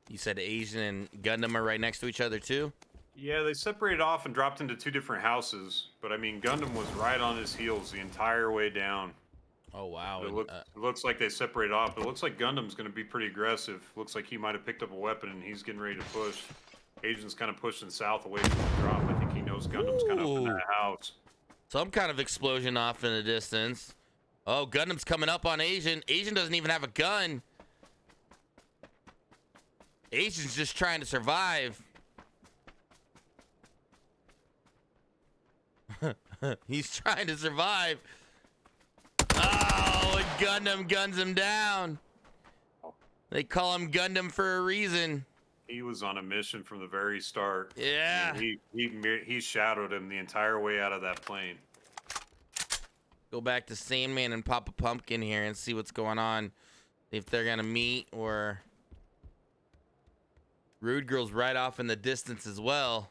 You said Asian and Gundam are right next to each other too? Yeah, they separated off and dropped into 2 different houses, but I mean, Gundam was right on his heels the entire way down. Oh wow. It looks like they separated off, but it looks like Gundam's going to be pretty aggressive. Looks like he might have picked up a weapon and he's getting ready to push. Asian's kind of pushing south away from the drop. I think he knows Gundam's kind of up in that house. Some kind of explosion off in the distance. Oh, Gundam's coming up on Asian. Asian doesn't even have a gun. Asian's just trying to survive. He's trying to survive. Oh, and Gundam guns him down. They call him Gundam for a reason. He was on a mission from the very start. Yeah. I mean, he shadowed him the entire way out of that plane. Go back to Sandman and Papa Pumpkin here and see what's going on. If they're gonna meet, or Rude Girl's right off in the distance as well.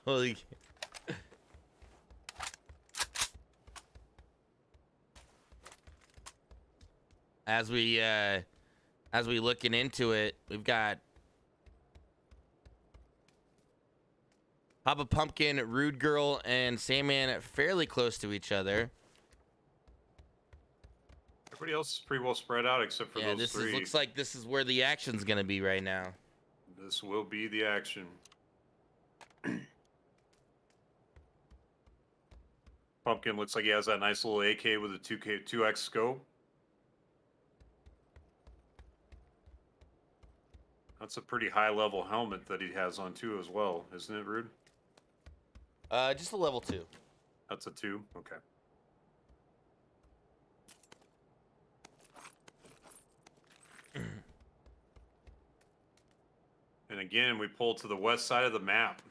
Holy. As we looking into it, we've got Papa Pumpkin, Rude Girl, and Sandman fairly close to each other. Everybody else is pretty well spread out except for those three. Looks like this is where the action's gonna be right now. This will be the action. Pumpkin looks like he has that nice little AK with a 2X scope. That's a pretty high level helmet that he has on too as well, isn't it, Rude? Just a level 2. That's a 2? Okay. And again, we pull to the west side of the map.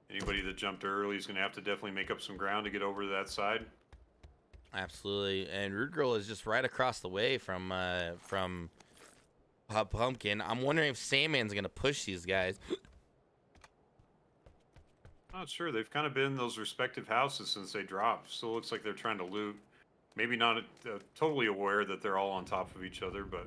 Anybody that jumped early is going to have to definitely make up some ground to get over to that side. Absolutely, and Rude Girl is just right across the way from Pumpkin. I'm wondering if Sandman's gonna push these guys. Not sure. They've kind of been in those respective houses since they dropped. Still looks like they're trying to loot. Maybe not totally aware that they're all on top of each other, but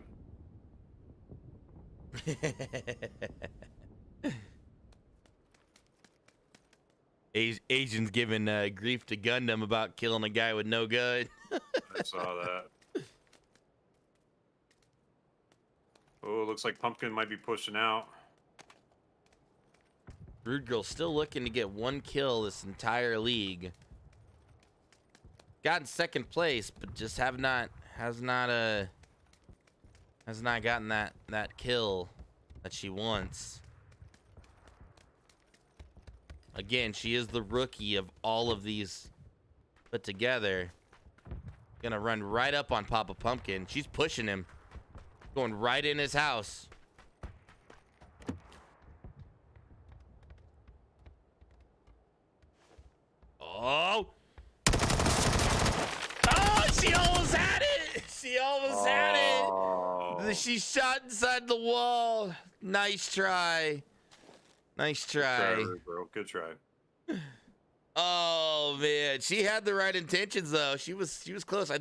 Asian's giving grief to Gundam about killing a guy with no gun. I saw that. Oh, it looks like Pumpkin might be pushing out. Rude Girl still looking to get 1 kill this entire league. Got in 2nd place, but just has not gotten that kill that she wants. Again, she is the rookie of all of these put together. Gonna run right up on Papa Pumpkin. She's pushing him. Going right in his house. Oh! Oh, she almost had it! She almost had it! She shot inside the wall. Nice try. Nice try. Good try, bro. Good try. Oh man, she had the right intentions though. She was close. I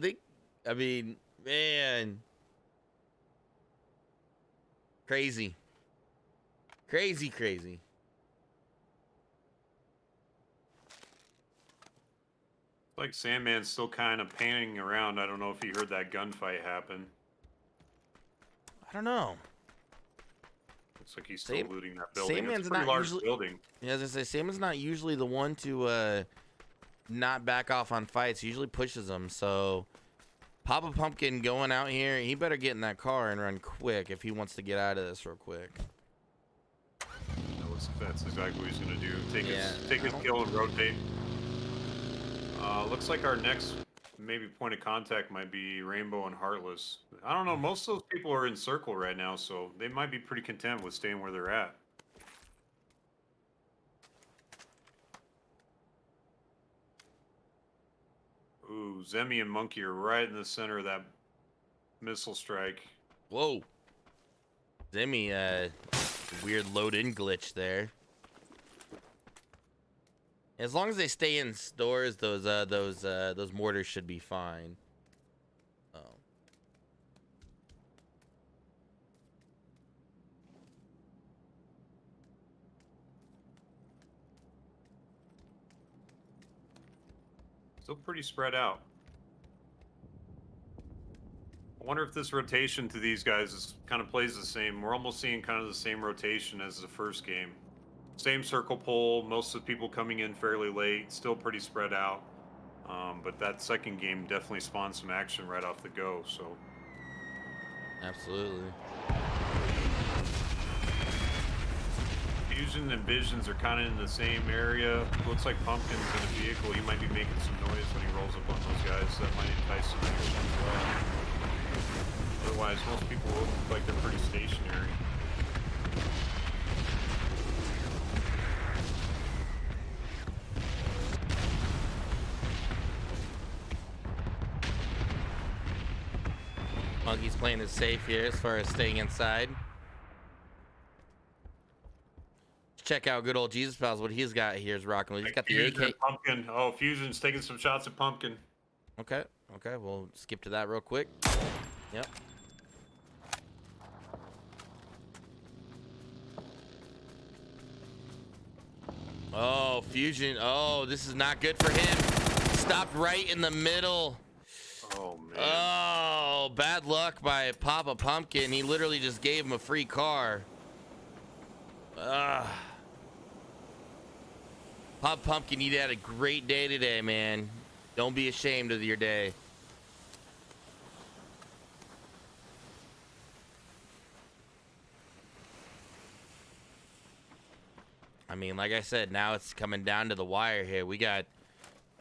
mean, man. Crazy. Crazy. Like Sandman's still kind of panning around. I don't know if he heard that gunfight happen. I don't know. Looks like he's still looting that building. Sandman's it's a pretty not large usually, building. Yeah, as I say, Sandman's not usually the one to not back off on fights. He usually pushes them. So Papa Pumpkin going out here, he better get in that car and run quick if he wants to get out of this real quick. That's exactly what he's gonna do. Take his kill and rotate. Looks like our next maybe point of contact might be Rainbow and Heartless. I don't know. Most of those people are in circle right now, so they might be pretty content with staying where they're at. Ooh, Zemi and Monkey are right in the center of that missile strike. Whoa. Zemi, weird load-in glitch there. As long as they stay in stores, those mortars should be fine. Oh. Still pretty spread out. I wonder if this rotation to these guys is kind of plays the same. We're almost seeing kind of the same rotation as the first game. Same circle pull, most of the people coming in fairly late, still pretty spread out. But that second game definitely spawned some action right off the go, so. Absolutely. Fusion and Visions are kind of in the same area. Looks like Pumpkin's in a vehicle. He might be making some noise when he rolls up on those guys. That might entice some action as well. Otherwise, most people look like they're pretty stationary. Monkey's playing it safe here as far as staying inside. Check out good old Jesus Pals. What he's got here is rocking with. He's got the Fusion AK. and Pumpkin. Oh, Fusion's taking some shots at Pumpkin. Okay. Okay. We'll skip to that real quick. Yep. Oh, Fusion. Oh, this is not good for him. Stopped right in the middle. Oh, man. Oh, bad luck by Papa Pumpkin. He literally just gave him a free car. Papa Pumpkin, you had a great day today, man. Don't be ashamed of your day. I mean, like I said, now it's coming down to the wire here. We got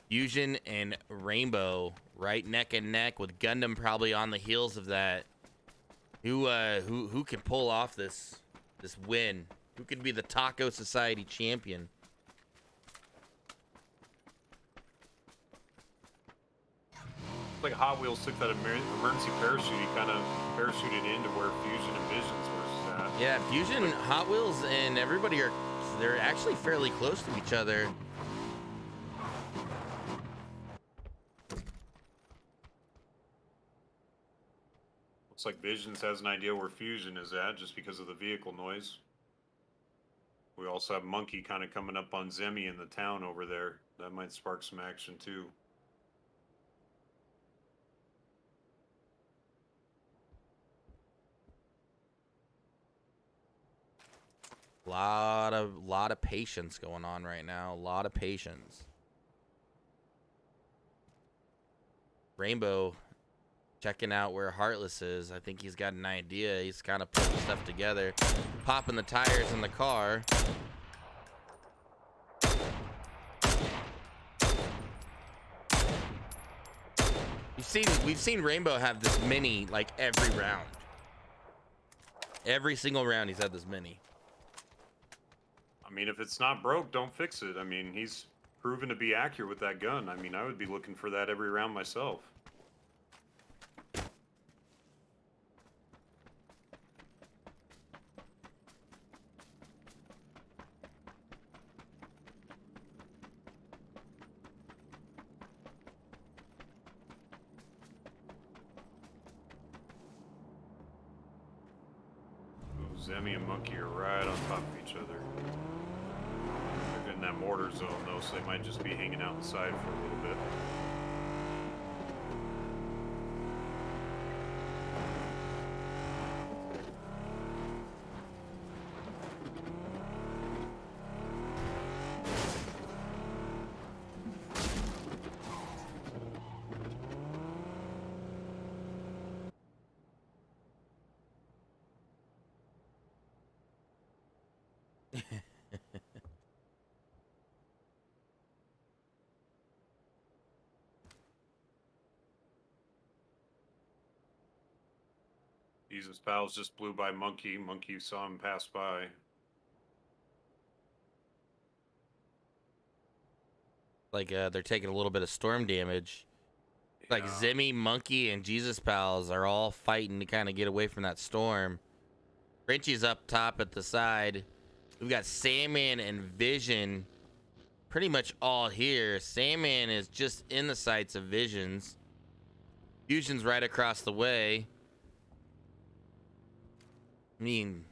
Fusion and Rainbow right neck and neck with Gundam probably on the heels of that. Who can pull off this win? Who could be the Taco Society champion? It's like Hot Wheels took that emergency parachute. He kind of parachuted into where Fusion and Visions were at. Yeah, Fusion, Hot Wheels, and everybody they're actually fairly close to each other. Looks like Visions has an idea where Fusion is at just because of the vehicle noise. We also have Monkey kind of coming up on Zemi in the town over there. That might spark some action too. Lot of patience going on right now. A lot of patience. Rainbow checking out where Heartless is. I think he's got an idea. He's kind of putting stuff together, popping the tires in the car. We've seen Rainbow have this mini like every round. Every single round he's had this mini. I mean, if it's not broke, don't fix it. I mean, he's proven to be accurate with that gun. I mean, I would be looking for that every round myself. Ooh, Zemi and Monkey are right on top of each other. They're in that mortar zone, though, so they might just be hanging out inside for a little bit. Jesus Pals just blew by Monkey. Monkey saw him pass by. Like they're taking a little bit of storm damage. Like Yeah. Zimmy, Monkey, and Jesus Pals are all fighting to kind of get away from that storm. Frenchie's up top at the side. We've got Sandman and Vision pretty much all here. Sandman is just in the sights of Vision's. Fusion's right across the way. I mean,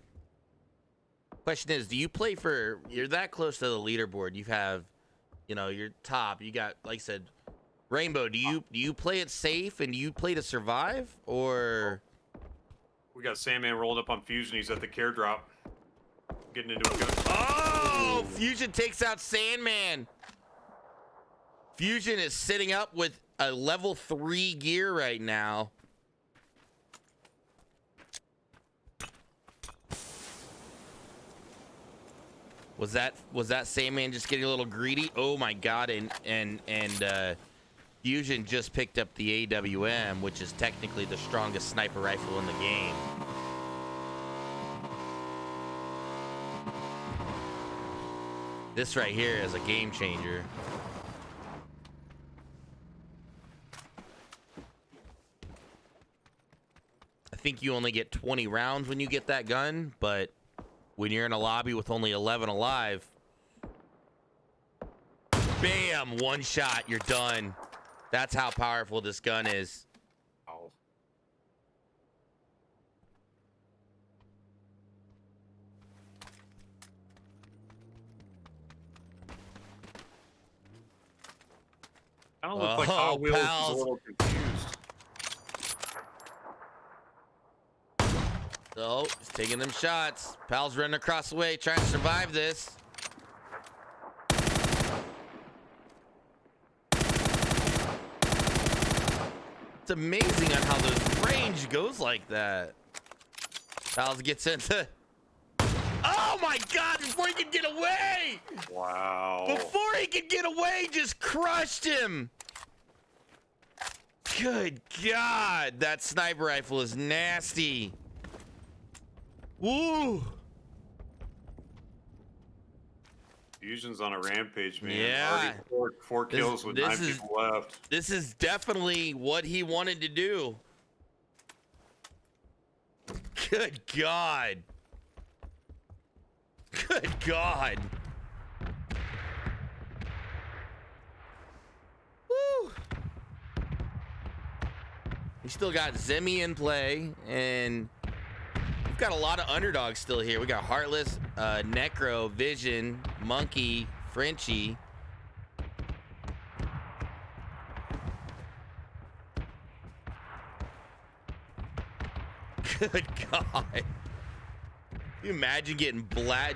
question is, do you play for, you're that close to the leaderboard, you have, you know, you're top, you got, like I said, Rainbow, do you play it safe and do you play to survive, or? We got Sandman rolled up on Fusion. He's at the care drop. Getting into a gun. Oh, Fusion takes out Sandman. Fusion is sitting up with a level 3 gear right now. Was that Sandman just getting a little greedy? Oh my god, and Fusion just picked up the AWM, which is technically the strongest sniper rifle in the game. This right here is a game changer. I think you only get 20 rounds when you get that gun, but when you're in a lobby with only 11 alive, bam, one shot, you're done. That's how powerful this gun is. Oh. I don't look like Hot Wheels is a Pals. little confused. Oh, he's taking them shots. Pal's running across the way, trying to survive this. It's amazing on how the range goes like that. Pals gets into... Oh my god, before he could get away! Wow. Before he could get away, just crushed him. Good god, that sniper rifle is nasty. Woo! Fusion's on a rampage, man. Yeah. Already four kills with 9 people left. This is definitely what he wanted to do. Good god. Good god. Woo! We still got Zimmy in play, and we've got a lot of underdogs still here. We got Heartless, Necro, Vision, Monkey, Frenchie. Good god. Can you imagine getting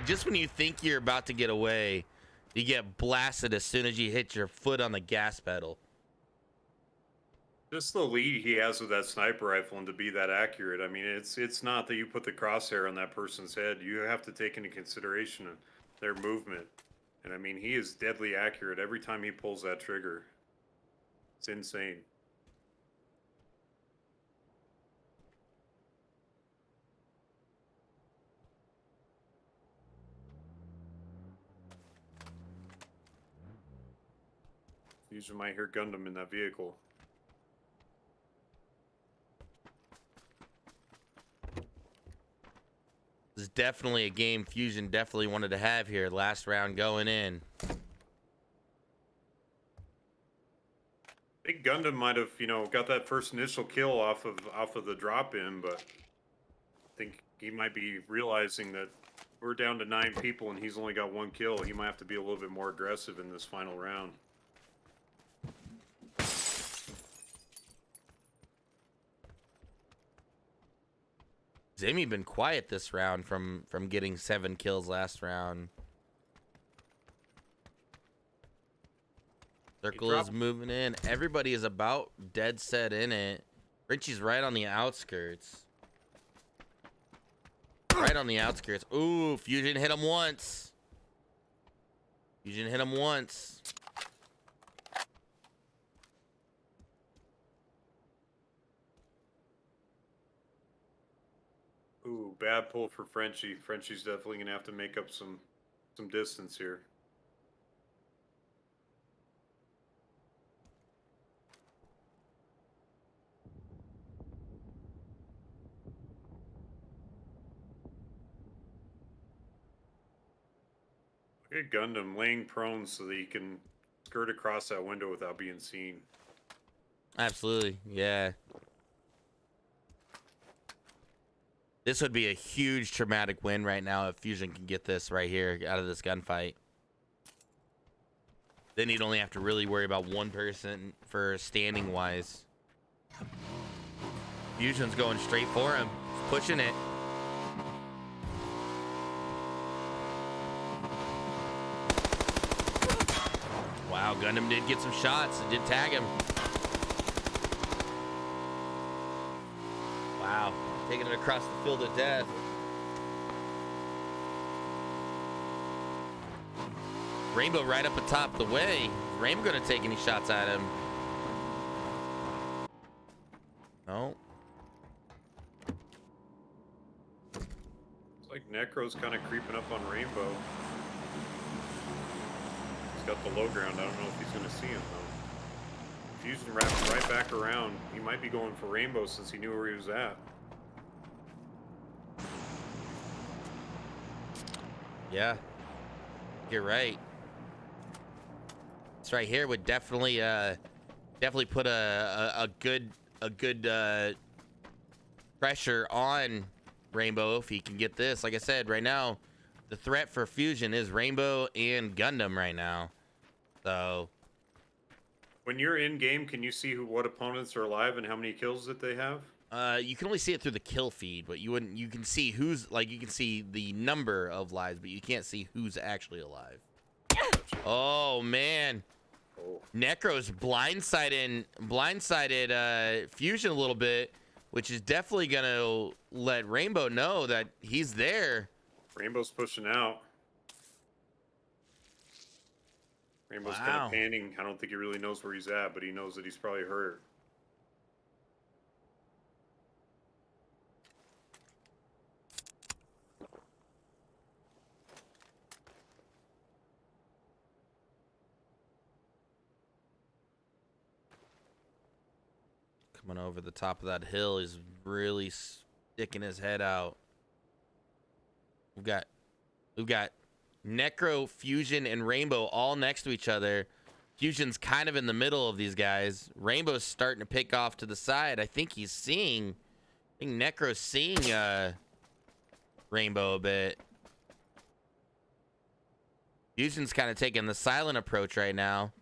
just when you think you're about to get away, you get blasted as soon as you hit your foot on the gas pedal. Just the lead he has with that sniper rifle and to be that accurate. I mean, it's not that you put the crosshair on that person's head. You have to take into consideration their movement. And I mean, he is deadly accurate every time he pulls that trigger. It's insane. Fusion might hear Gundam in that vehicle. This is definitely a game Fusion definitely wanted to have here. Last round going in. I think Gundam might have, got that first initial kill off of the drop in, but I think he might be realizing that we're down to 9 people and he's only got 1 kill. He might have to be a little bit more aggressive in this final round. Zimmy been quiet this round from getting 7 kills last round. Circle is moving in. Everybody is about dead set in it. Richie's right on the outskirts. Right on the outskirts. Ooh, Fusion hit him once. Fusion hit him once. Ooh, bad pull for Frenchie. Frenchie's definitely gonna have to make up some distance here. Look at Gundam laying prone so that he can skirt across that window without being seen. Absolutely, yeah. This would be a huge traumatic win right now if Fusion can get this right here out of this gunfight. Then he'd only have to really worry about one person for standing wise. Fusion's going straight for him. He's pushing it. Wow, Gundam did get some shots. It did tag him. Wow, taking it across the field of death. Rainbow right up atop the way. Rainbow gonna take any shots at him? No. It's like Necro's kind of creeping up on Rainbow. He's got the low ground. I don't know if he's gonna see him though. Fusion wraps right back around. He might be going for Rainbow since he knew where he was at. Yeah, you're right. This right here would definitely put a good pressure on Rainbow if he can get this. Like I said, right now the threat for Fusion is Rainbow and Gundam right now. So When you're in game, can you see what opponents are alive and how many kills that they have? you can only see it through the kill feed, but you can see who's, like, you can see the number of lives, but you can't see who's actually alive. Oh man. Oh. Necro's blindsided Fusion a little bit, which is definitely gonna let Rainbow know that he's there. Rainbow's pushing out. Rainbow's kind Wow. of panning. I don't think he really knows where he's at, but he knows that he's probably hurt. Coming over the top of that hill, is really sticking his head out. We've got Necro, Fusion, and Rainbow all next to each other. Fusion's kind of in the middle of these guys. Rainbow's starting to pick off to the side. I think Necro's seeing Rainbow a bit. Fusion's kind of taking the silent approach right now.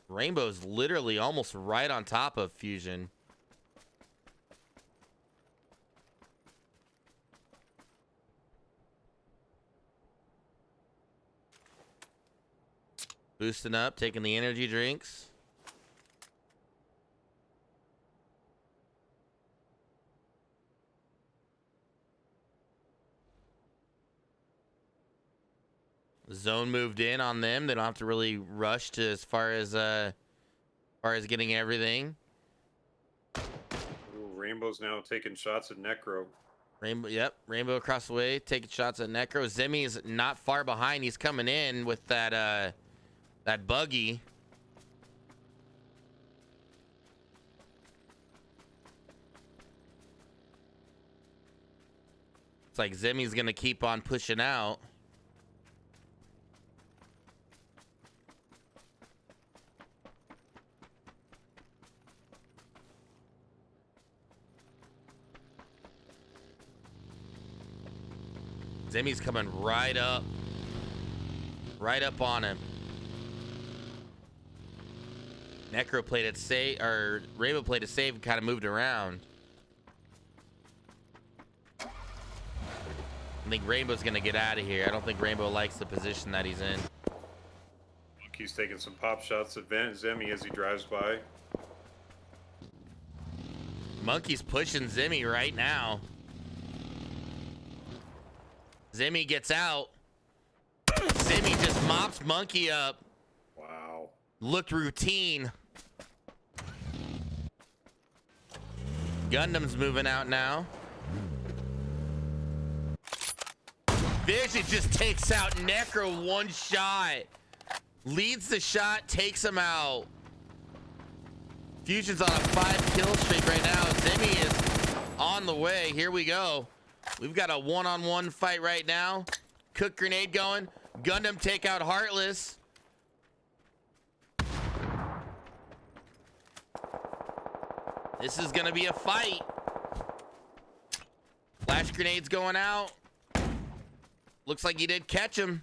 Rainbow's literally almost right on top of Fusion. Boosting up, taking the energy drinks. Zone moved in on them. They don't have to really rush to as far as getting everything. Ooh, Rainbow's now taking shots at Necro. Rainbow, yep, Rainbow across the way, taking shots at Necro. Zemi's not far behind. He's coming in with that buggy. It's like Zemi's gonna keep on pushing out. Zemi's coming right up on him. Necro played it safe, or Rainbow played it safe and kind of moved around. I think Rainbow's gonna get out of here. I don't think Rainbow likes the position that he's in. He's taking some pop shots at Zemi as he drives by. Monkey's pushing Zemi right now. Zemi gets out. Zemi just mops Monkey up. Wow. Looked routine. Gundam's moving out now. Vision just takes out Necro one shot. Leads the shot, takes him out. Fusion's on a 5-kill streak right now. Zimmy is on the way. Here we go. We've got a one-on-one fight right now. Cook grenade going. Gundam take out Heartless. This is gonna be a fight. Flash grenades going out. Looks like he did catch him.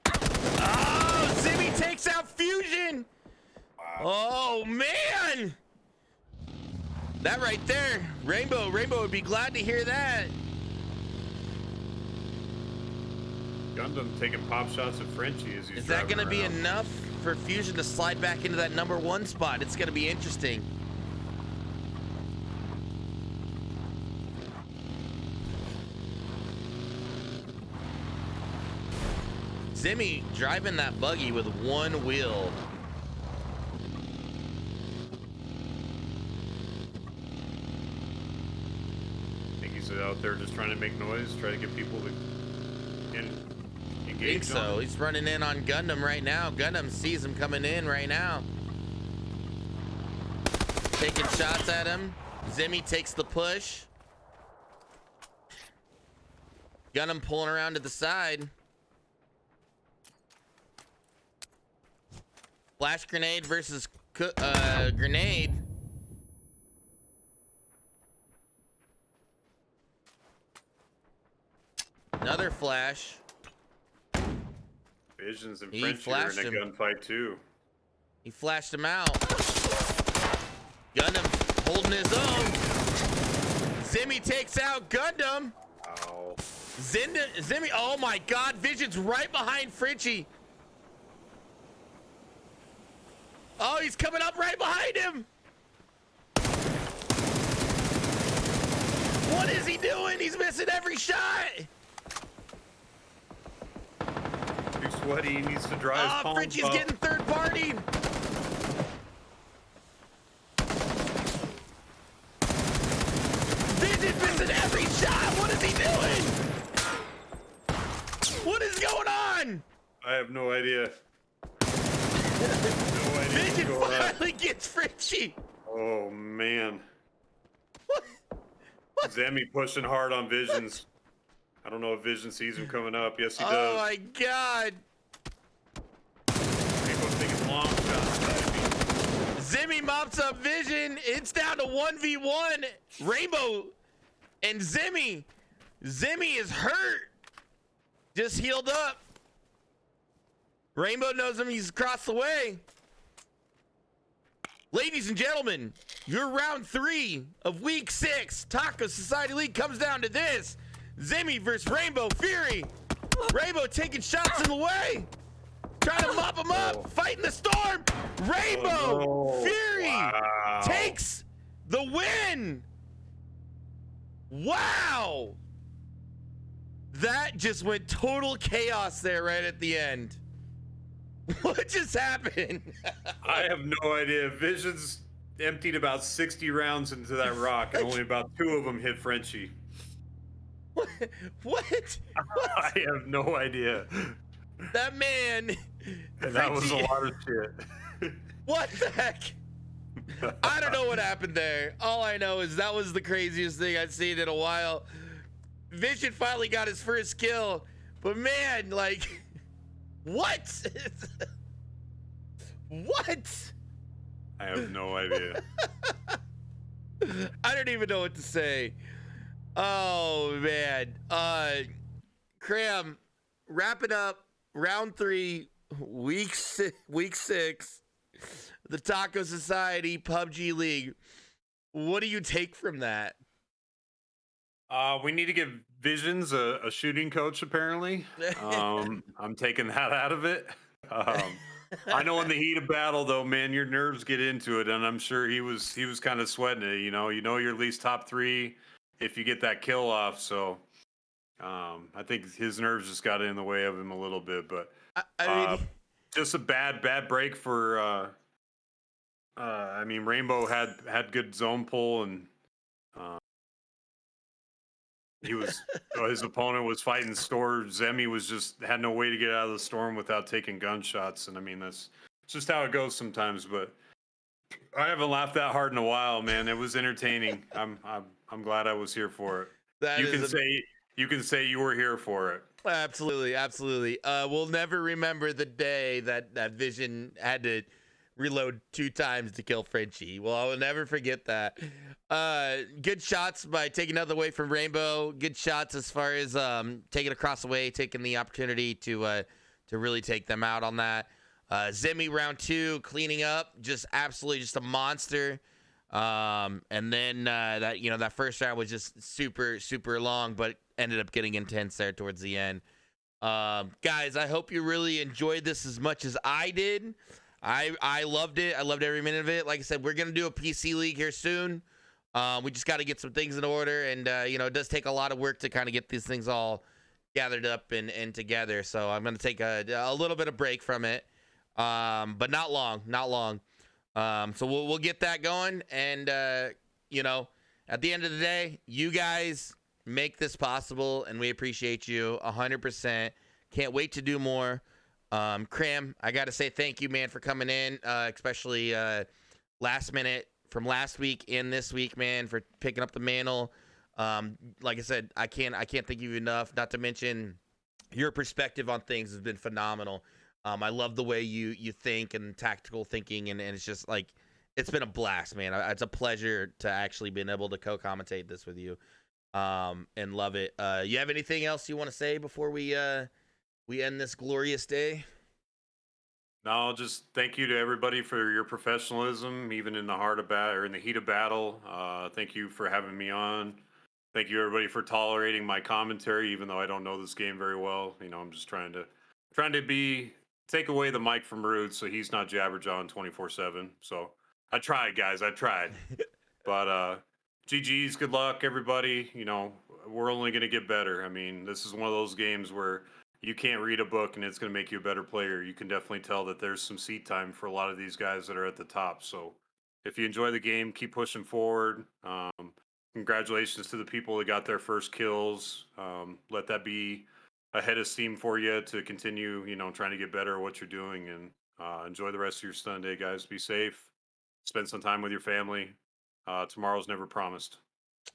Oh, Zimmy takes out Fusion. Oh, man. That right there. Rainbow would be glad to hear that. Gundam taking pop shots at Frenchie as he's Is that going to be around. enough for Fusion to slide back into that #1 spot? It's going to be interesting. Zimmy driving that buggy with one wheel. I think he's out there just trying to make noise, try to get people to I engage. think so. He's running in on Gundam right now. Gundam sees him coming in right now. Taking shots at him. Zimmy takes the push. Gundam pulling around to the side. Flash grenade versus grenade. Another flash. Visions and He Frenchie are in flashed a him. gunfight too. He flashed him out. Gundam holding his own. Zimmy takes out Gundam. Ow. Zimmy, oh my God, Vision's right behind Frenchie. Oh, he's coming up right behind him. What is he doing? He's missing every shot. Too sweaty, he needs to dry his palms Frenchie's off. getting third party. Vision's missing every shot. What is he doing? What is going on? I have no idea. No idea Vision what's going on. finally gets Frenchie. Oh man. What? Zemi pushing hard on Visions. I don't know if Vision sees him coming up. Yes, he Oh does. my God. Rainbow's taking long shots. Zimmy mops up Vision. It's down to 1v1. Rainbow and Zimmy. Zimmy is hurt. Just healed up. Rainbow knows him. He's across the way. Ladies and gentlemen, your round 3 of week 6 Taco Society League comes down to this. Zimmy versus Rainbow Fury. Rainbow taking shots in the way. Trying to mop him up. Fighting the storm. Rainbow Oh, no. Fury Wow. takes the win. Wow. That just went total chaos there right at the end. What just happened? I have no idea. Visions emptied about 60 rounds into that rock, and only about 2 of them hit Frenchie. What? What? I have no idea. That man. And that was a Frenchie- lot of shit. What the heck? I don't know what happened there. All I know is that was the craziest thing I've seen in a while. Vision finally got his first kill, but man, like, what? What? I have no idea. I don't even know what to say. Oh man. Cram, wrapping up round 3, week 6, the Taco Society PUBG League. What do you take from that? We need to give Visions a shooting coach, apparently. I'm taking that out of it. I know in the heat of battle, though, man, your nerves get into it, and I'm sure he was kind of sweating it. You know you're at least top 3 if you get that kill off. So I think his nerves just got in the way of him a little bit. But I mean, just a bad break for I mean, Rainbow had good zone pull, and uh, he was his opponent was fighting Storm. Zemi was just had no way to get out of the storm without taking gunshots, and I mean that's just how it goes sometimes. But I haven't laughed that hard in a while, man. It was entertaining. I'm glad I was here for it. That You is can say you were here for it. absolutely, absolutely. We'll never remember the day that Vision had to reload 2 times to kill Frenchie. Well, I will never forget that. Good shots by taking out the way from Rainbow. Good shots as far as taking across the way, taking the opportunity to really take them out on that. Zemi round 2, cleaning up, just absolutely just a monster. And then that first round was just super super long, but ended up getting intense there towards the end. Guys, I hope you really enjoyed this as much as I did. I loved it. I loved every minute of it. Like I said, we're gonna do a PC league here soon. We just got to get some things in order, and it does take a lot of work to kind of get these things all gathered up and together. So I'm gonna take a little bit of break from it, but not long, not long. So we'll get that going, and at the end of the day, you guys make this possible, and we appreciate you 100%. Can't wait to do more. Cram, I got to say thank you, man, for coming in, especially last minute from last week and this week, man, for picking up the mantle. Like I said, I can't thank you enough. Not to mention your perspective on things has been phenomenal. I love the way you think and tactical thinking, and it's just like it's been a blast, man. It's a pleasure to actually being able to co-commentate this with you, and love it. You have anything else you want to say before we end this glorious day? No, just thank you to everybody for your professionalism, even in the heart of battle or in the heat of battle. Thank you for having me on. Thank you everybody for tolerating my commentary, even though I don't know this game very well. I'm just trying to be take away the mic from Rude so he's not Jabberjaw 24/7. So I tried, guys. I tried. But GG's, good luck, everybody. We're only gonna get better. I mean, this is one of those games where you can't read a book and it's gonna make you a better player. You can definitely tell that there's some seat time for a lot of these guys that are at the top. So if you enjoy the game, keep pushing forward. Congratulations to the people that got their first kills. Let that be a head of steam for you to continue, trying to get better at what you're doing, and enjoy the rest of your Sunday, guys. Be safe. Spend some time with your family. Tomorrow's never promised.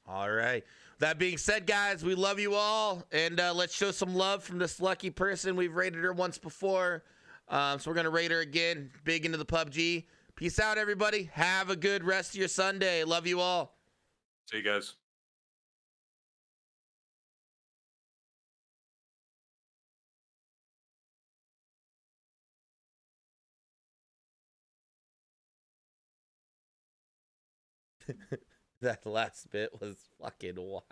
All right. That being said, guys, we love you all, and let's show some love from this lucky person. We've rated her once before, so we're gonna rate her again. Big into the PUBG. Peace out, everybody. Have a good rest of your Sunday. Love you all. See you guys. That last bit was fucking wild.